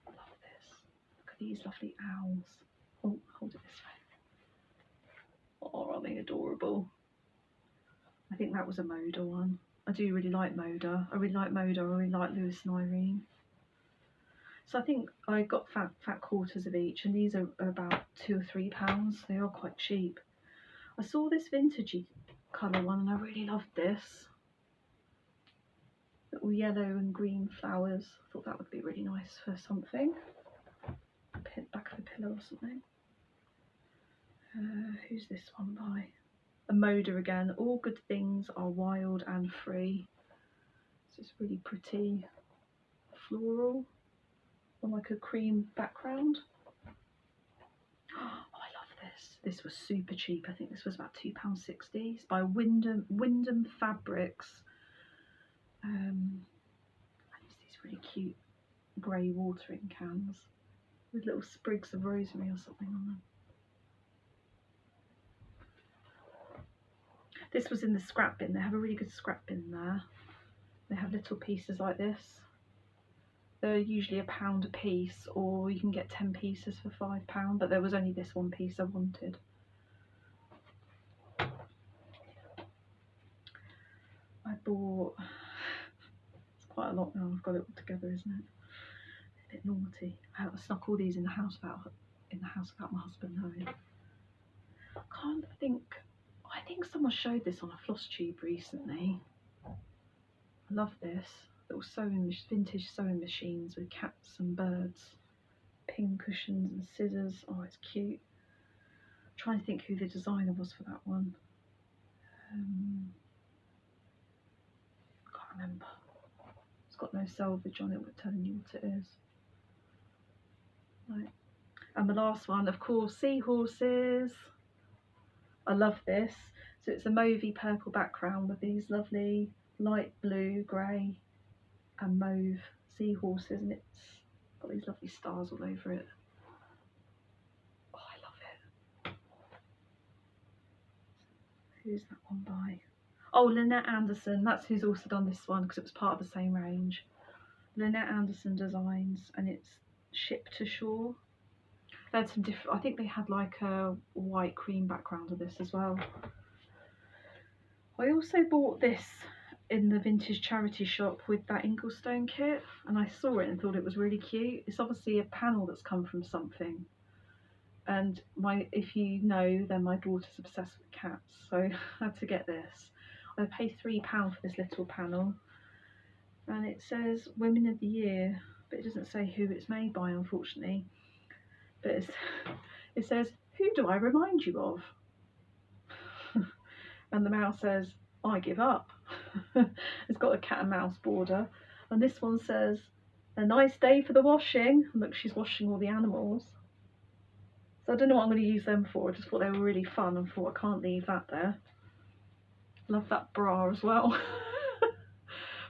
I love this. Look at these lovely owls. Oh, hold it this way. Oh, aren't they adorable? I think that was a Moda one. I do really like Moda. I really like Lewis and Irene. So I think I got fat quarters of each, and these are about £2 or £3. They are quite cheap. I saw this vintagey colour one and I really loved this. Little yellow and green flowers. I thought that would be really nice for something. Back of a pillow or something. Who's this one by? A Moda again. All good things are wild and free. So it's really pretty floral on like a cream background. Oh, I love this. This was super cheap. I think this was about £2.60. It's by Wyndham Fabrics. And it's these really cute grey watering cans with little sprigs of rosemary or something on them. This was in the scrap bin. They have a really good scrap bin there. They have little pieces like this. They're usually £1 a piece, or you can get 10 pieces for £5, but there was only this one piece I wanted. I bought, it's quite a lot now, I've got it all together, isn't it? It's a bit naughty. I snuck all these in the house without my husband knowing. I think someone showed this on a Flosstube recently. I love this. Little vintage sewing machines with cats and birds, pin cushions and scissors. Oh, it's cute. I'm trying to think who the designer was for that one. Can't remember. It's got no selvage on it, but telling you what it is. Right. And the last one, of course, seahorses. I love this. So it's a mauvey purple background with these lovely light blue, grey and mauve seahorses, and it's got these lovely stars all over it. Oh, I love it. Who's that one by? Oh, Lynette Anderson. That's who's also done this one, because it was part of the same range. Lynette Anderson Designs, and it's shipped to shore. They had some different, I think they had like a white cream background of this as well. I also bought this in the vintage charity shop with that Inglestone kit, and I saw it and thought it was really cute. It's obviously a panel that's come from something, and if you know, then my daughter's obsessed with cats, so I had to get this. I paid £3 for this little panel, and it says Women of the Year, but it doesn't say who it's made by, unfortunately. But it says, who do I remind you of? And the mouse says, I give up. It's got a cat and mouse border. And this one says, a nice day for the washing. Look, she's washing all the animals. So I don't know what I'm going to use them for. I just thought they were really fun and thought I can't leave that there. Love that bra as well.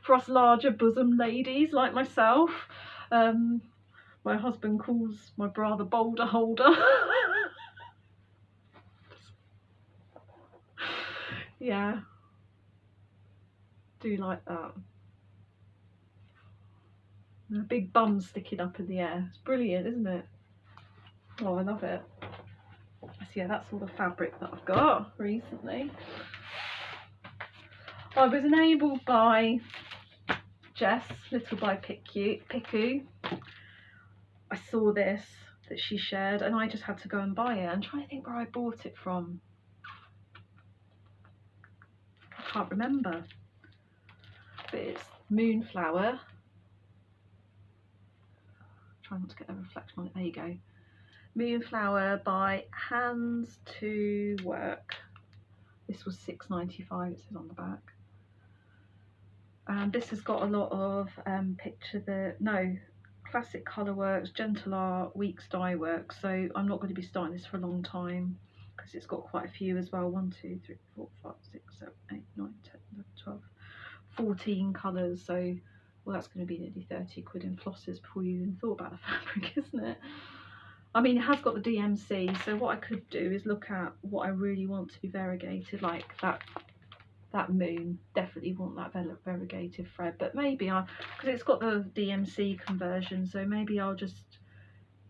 For us larger bosom ladies like myself. My husband calls my bra the boulder holder. Yeah, do like that. And a big bum sticking up in the air. It's brilliant, isn't it? Oh, I love it. So yeah, that's all the fabric that I've got recently. I was enabled by Jess, Little by Piku. I saw this that she shared and I just had to go and buy it. I'm trying to think where I bought it from. I can't remember. But it's Moonflower. Try not to get a reflection on it. There you go. Moonflower by Hands to Work. This was $6.95, it says on the back. And this has got a lot of classic colour works, gentle art, weeks dye work. So I'm not going to be starting this for a long time because it's got quite a few as well. 1, 2, 3, 4, 5, 6, 7, 8, 9, 10, 11, 12, 14 colours. So well, that's going to be nearly 30 quid in Flosses before you even thought about the fabric, isn't it? I mean, it has got the DMC, so what I could do is look at what I really want to be variegated, like that moon. Definitely want that variegated thread, but maybe because it's got the DMC conversion, so maybe I'll just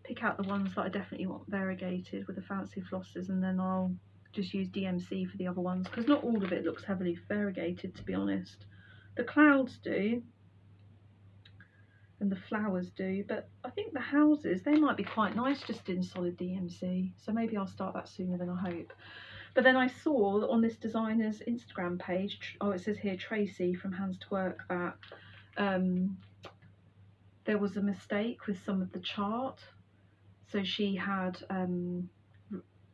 pick out the ones that I definitely want variegated with the fancy flosses, and then I'll just use DMC for the other ones, because not all of it looks heavily variegated, to be honest. The clouds do, and the flowers do, but I think the houses, they might be quite nice just in solid DMC, so maybe I'll start that sooner than I hope. But then I saw on this designer's Instagram page, oh, it says here Tracy from Hands to Work, that there was a mistake with some of the chart. So she had,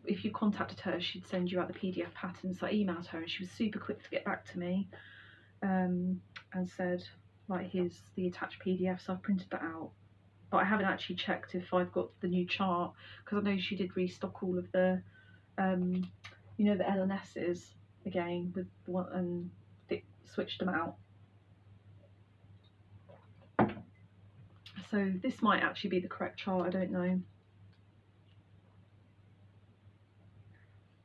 if you contacted her, she'd send you out the PDF patterns. So I emailed her and she was super quick to get back to me, and said, like, here's the attached PDF. So I've printed that out, but I haven't actually checked if I've got the new chart, because I know she did restock all of the you know, the LNSs again with one, and they switched them out. So this might actually be the correct chart, I don't know.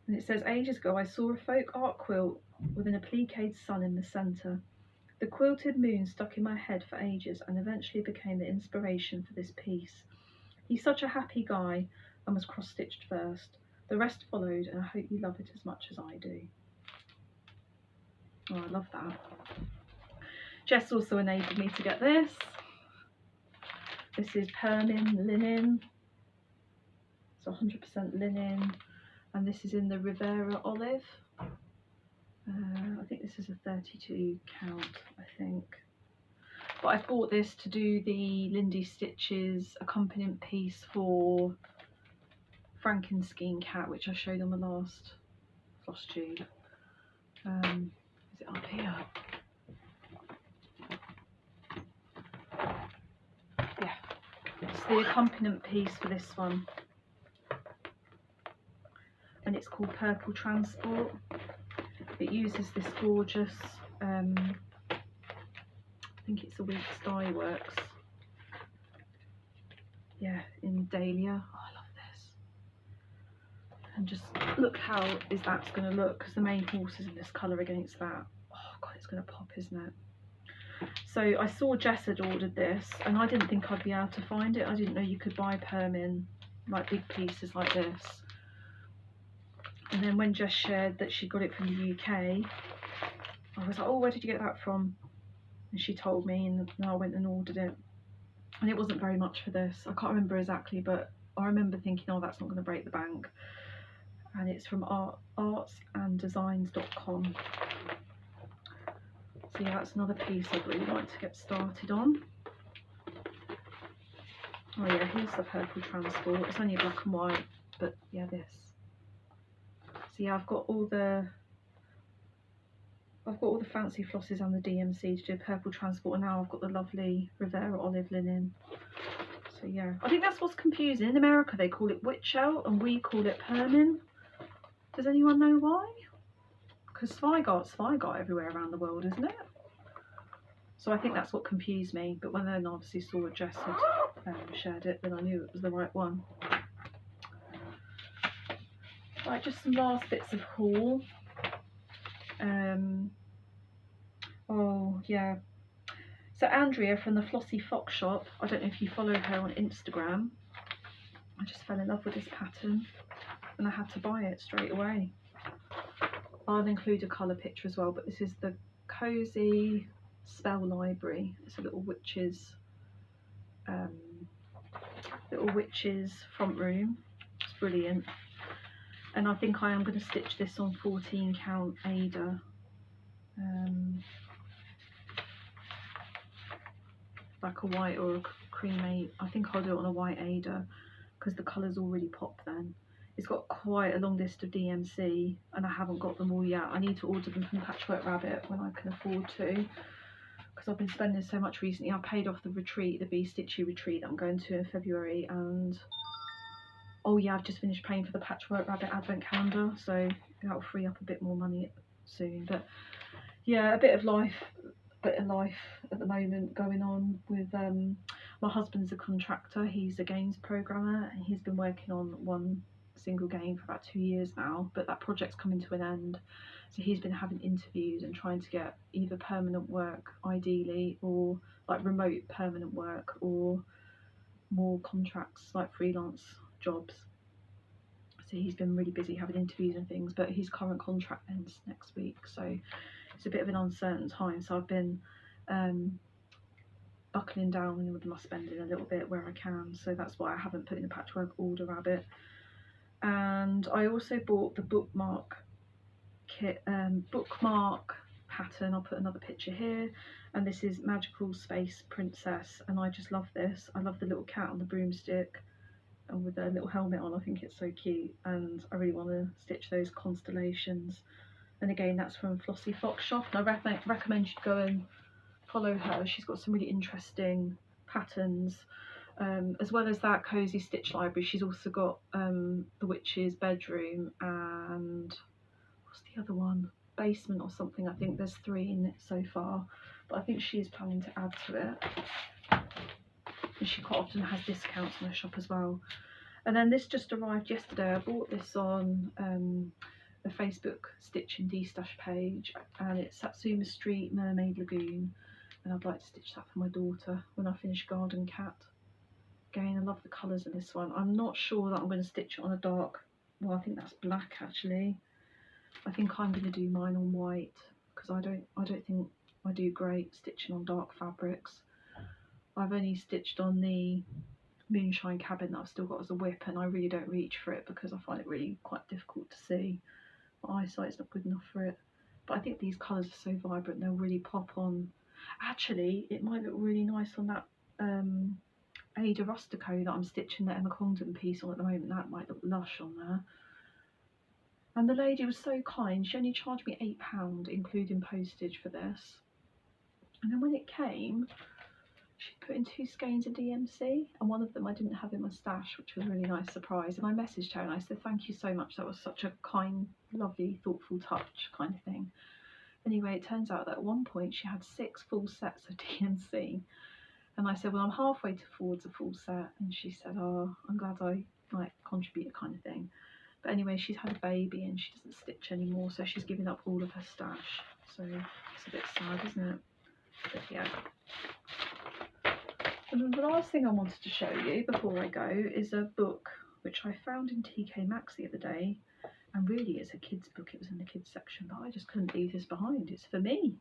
And it says, ages ago I saw a folk art quilt with an appliqued sun in the centre. The quilted moon stuck in my head for ages and eventually became the inspiration for this piece. He's such a happy guy and was cross-stitched first. The rest followed, and I hope you love it as much as I do. Oh, I love that. Jess also enabled me to get this. This is Permin linen. It's 100% linen, and this is in the Rivera olive. I think this is a 32 count, I think. But I bought this to do the Lindy Stitches accompaniment piece for Frankenstein Cat, which I showed on the last Flosstube. Is it up here? Yeah, it's the accompaniment piece for this one, and it's called Purple Transport. It uses this gorgeous, I think it's a Weeks Dye Works. Yeah, in Dahlia. Oh, I love this. And just look how that's going to look, because the main horse is in this colour against that. Oh god, it's going to pop, isn't it? So I saw Jess had ordered this, and I didn't think I'd be able to find it. I didn't know you could buy Permin, like big pieces like this. And then when Jess shared that she got it from the UK, I was like, oh, where did you get that from? And she told me, and I went and ordered it. And it wasn't very much for this. I can't remember exactly, but I remember thinking, oh, that's not going to break the bank. And it's from artsanddesigns.com. So yeah, that's another piece I'd really like to get started on. Oh yeah, here's the Purple Transport. It's only black and white, but yeah, this. So yeah, I've got all the fancy flosses and the DMC to do Purple Transport, and now I've got the lovely Rivera olive linen. So yeah, I think that's what's confusing. In America they call it witch out and we call it permin. Does anyone know why? Because Zweigart's Zweigart everywhere around the world, isn't it? So I think that's what confused me. But when then obviously saw what Jess had shared it, then I knew it was the right one. Right, just some last bits of haul. Oh yeah. So Andrea from the Flossy Fox shop, I don't know if you follow her on Instagram. I just fell in love with this pattern and I had to buy it straight away. I'll include a colour picture as well, but this is the Cozy Spell Library. It's a little witch's front room. It's brilliant. And I think I am going to stitch this on 14 count Ada. Like a white or a creamy. I think I'll do it on a white Ada because the colours already pop then. It's got quite a long list of DMC and I haven't got them all yet. I need to order them from Patchwork Rabbit when I can afford to, because I've been spending so much recently. I paid off the retreat, the Be Stitchy retreat that I'm going to in February, and oh yeah, I've just finished paying for the Patchwork Rabbit advent calendar, so that'll free up a bit more money soon. But yeah, a bit of life at the moment going on with my husband's a contractor. He's a games programmer and he's been working on one single game for about 2 years now, but that project's coming to an end, so he's been having interviews and trying to get either permanent work ideally, or like remote permanent work, or more contracts like freelance jobs. So he's been really busy having interviews and things, but his current contract ends next week, so it's a bit of an uncertain time. So I've been buckling down with my spending a little bit where I can, so that's why I haven't put in a patchwork order rabbit. And I also bought the bookmark kit, bookmark pattern. I'll put another picture here, and this is Magical Space Princess, and I just love this. I love the little cat on the broomstick and with a little helmet on. I think it's so cute, and I really want to stitch those constellations. And again, that's from Flossy Fox shop, and I recommend you go and follow her. She's got some really interesting patterns. As well as that Cozy Stitch Library, she's also got the Witch's Bedroom and what's the other one? Basement or something. I think there's 3 in it so far, but I think she's planning to add to it. And she quite often has discounts in her shop as well. And then this just arrived yesterday. I bought this on the Facebook Stitch and De-Stash page, and it's Satsuma Street Mermaid Lagoon, and I'd like to stitch that for my daughter when I finish Garden Cat. Again, I love the colours of this one. I'm not sure that I'm going to stitch it on a dark, well, I think that's black actually. I think I'm going to do mine on white, because I don't think I do great stitching on dark fabrics. I've only stitched on the Moonshine Cabin that I've still got as a whip, and I really don't reach for it because I find it really quite difficult to see. My eyesight's not good enough for it. But I think these colours are so vibrant, they'll really pop on. Actually, it might look really nice on that Ada Rustico that I'm stitching the Emma Condon piece on at the moment. That might look lush on there. And the lady was so kind, she only charged me £8 including postage for this. And then when it came, she put in 2 skeins of DMC, and one of them I didn't have in my stash, which was a really nice surprise. And I messaged her and I said, thank you so much, that was such a kind, lovely, thoughtful touch kind of thing. Anyway, it turns out that at one point she had 6 full sets of DMC, and I said, well, I'm halfway towards a full set, and she said, oh, I'm glad I contributed kind of thing. But anyway, she's had a baby and she doesn't stitch anymore, so she's given up all of her stash, so it's a bit sad, isn't it? But yeah. And the last thing I wanted to show you before I go is a book which I found in TK Maxx the other day, and really it's a kids book. It was in the kids section, but I just couldn't leave this behind. It's for me.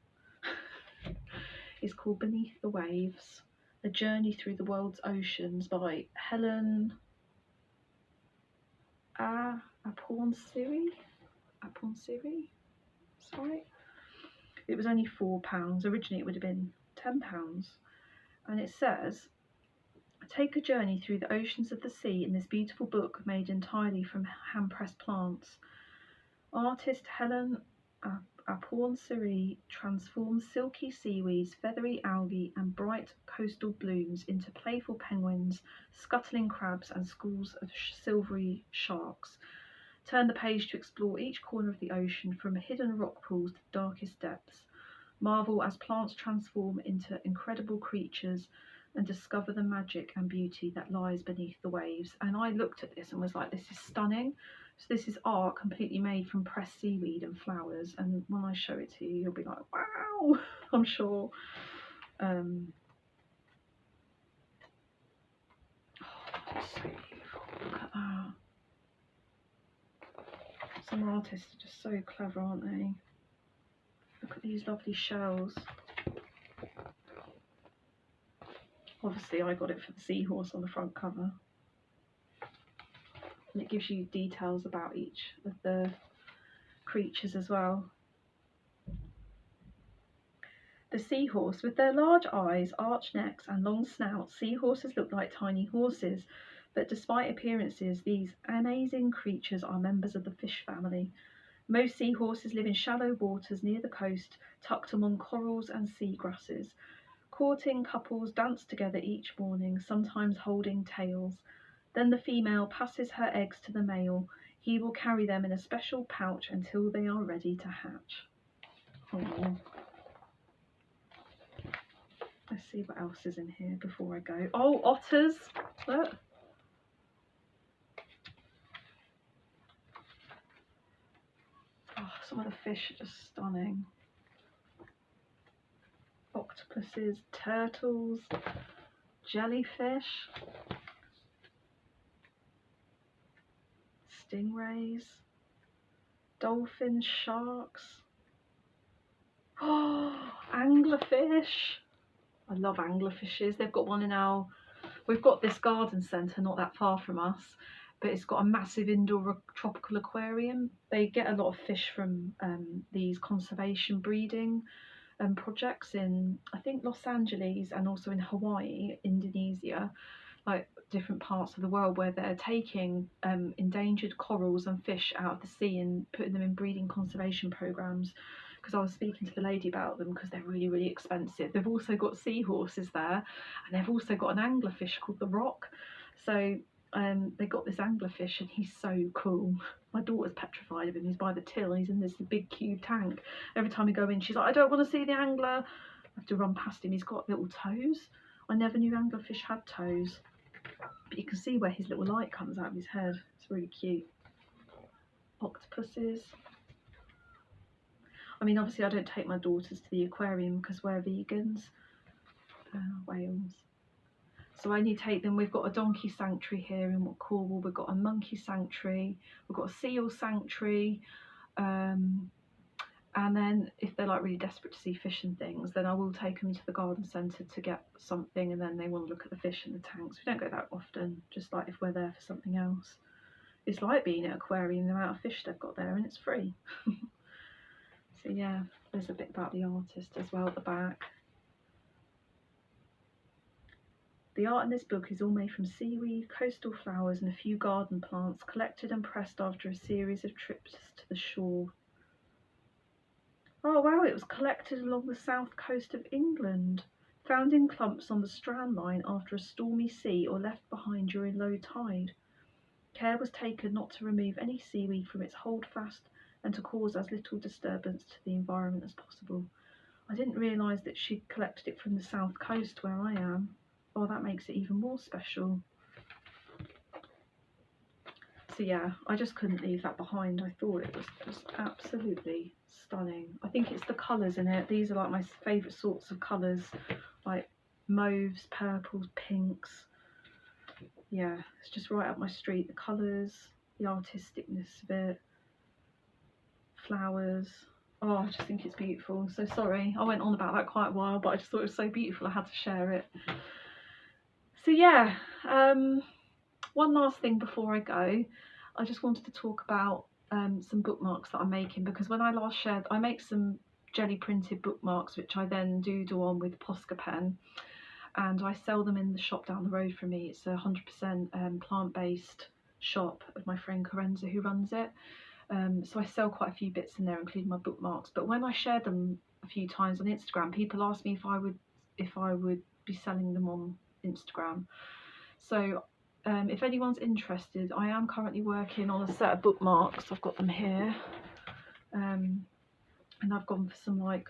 It's called Beneath the Waves, A Journey Through the World's Oceans by Helen Aponsiri. That's right. It was only £4. Originally it would have been £10. And it says, take a journey through the oceans of the sea in this beautiful book made entirely from hand-pressed plants. Artist Helen Aporn Cerise transforms silky seaweeds, feathery algae and bright coastal blooms into playful penguins, scuttling crabs and schools of silvery sharks. Turn the page to explore each corner of the ocean, from hidden rock pools to the darkest depths. Marvel as plants transform into incredible creatures and discover the magic and beauty that lies beneath the waves. And I looked at this and was like, this is stunning. So this is art completely made from pressed seaweed and flowers. And when I show it to you, you'll be like, wow, I'm sure. Oh, it's so beautiful. Look at that. Some artists are just so clever, aren't they? Look at these lovely shells. Obviously I got it for the seahorse on the front cover. And it gives you details about each of the creatures as well. The seahorse. With their large eyes, arched necks and long snouts, seahorses look like tiny horses. But despite appearances, these amazing creatures are members of the fish family. Most seahorses live in shallow waters near the coast, tucked among corals and seagrasses. Courting couples dance together each morning, sometimes holding tails. Then the female passes her eggs to the male. He will carry them in a special pouch until they are ready to hatch. Oh. Let's see what else is in here before I go. Oh, otters! Look. Oh, some of the fish are just stunning. Octopuses, turtles, jellyfish, stingrays, dolphins, sharks. Oh, anglerfish. I love anglerfishes. They've got one in our, we've got this garden centre not that far from us, but it's got a massive indoor tropical aquarium. They get a lot of fish from these conservation breeding projects in, I think, Los Angeles and also in Hawaii, Indonesia, like different parts of the world, where they're taking endangered corals and fish out of the sea and putting them in breeding conservation programs. Because I was speaking to the lady about them, because they're really, really expensive. They've also got seahorses there, and they've also got an anglerfish called the Rock. So they got this anglerfish, and he's so cool. My daughter's petrified of him. He's by the till, and he's in this big cube tank. Every time we go in, she's like, I don't want to see the angler. I have to run past him. He's got little toes. I never knew anglerfish had toes. But you can see where his little light comes out of his head. It's really cute. Octopuses. I mean, obviously I don't take my daughters to the aquarium because we're vegans. Whales. So I only take them. We've got a donkey sanctuary here in Cornwall. We've got a monkey sanctuary. We've got a seal sanctuary. And then if they're like really desperate to see fish and things, then I will take them to the garden centre to get something, and then they want to look at the fish in the tanks. We don't go that often, just like if we're there for something else. It's like being at an aquarium, the amount of fish they've got there, and it's free. So yeah, there's a bit about the artist as well at the back. The art in this book is all made from seaweed, coastal flowers and a few garden plants, collected and pressed after a series of trips to the shore. Oh wow, it was collected along the south coast of England, found in clumps on the Strand line after a stormy sea or left behind during low tide. Care was taken not to remove any seaweed from its holdfast and to cause as little disturbance to the environment as possible. I didn't realise that she'd collected it from the south coast where I am. Oh, that makes it even more special. So yeah, I just couldn't leave that behind. I thought it was just absolutely stunning. I think it's the colours in it. These are like my favourite sorts of colours, like mauves, purples, pinks. Yeah, it's just right up my street. The colours, the artisticness of it, flowers. Oh, I just think it's beautiful. So sorry, I went on about that quite a while, but I just thought it was so beautiful I had to share it. So yeah, one last thing before I go, I just wanted to talk about some bookmarks that I'm making, because when I last shared, I make some jelly printed bookmarks which I then doodle on with Posca pen, and I sell them in the shop down the road from me. It's a 100% plant-based shop of my friend Carenza who runs it. So I sell quite a few bits in there, including my bookmarks. But when I share them a few times on Instagram, people ask me if I would be selling them on Instagram. So if anyone's interested, I am currently working on a set of bookmarks. I've got them here, and I've gone for some like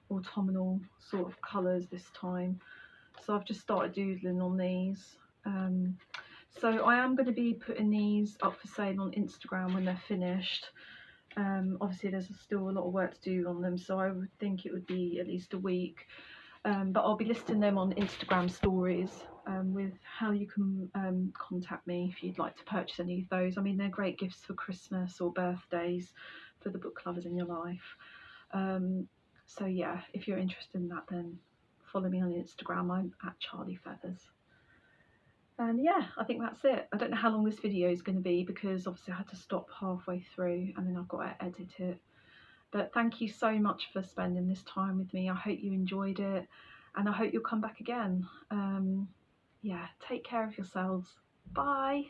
autumnal sort of colours this time. So I've just started doodling on these. So I am going to be putting these up for sale on Instagram when they're finished. Obviously there's still a lot of work to do on them, so I would think it would be at least a week. But I'll be listing them on Instagram stories with how you can contact me if you'd like to purchase any of those. I mean, they're great gifts for Christmas or birthdays for the book lovers in your life. So yeah, if you're interested in that, then follow me on Instagram. I'm at Charly Feathers. And yeah, I think that's it. I don't know how long this video is going to be because obviously I had to stop halfway through and then I've got to edit it. But thank you so much for spending this time with me. I hope you enjoyed it and I hope you'll come back again. Yeah, take care of yourselves. Bye.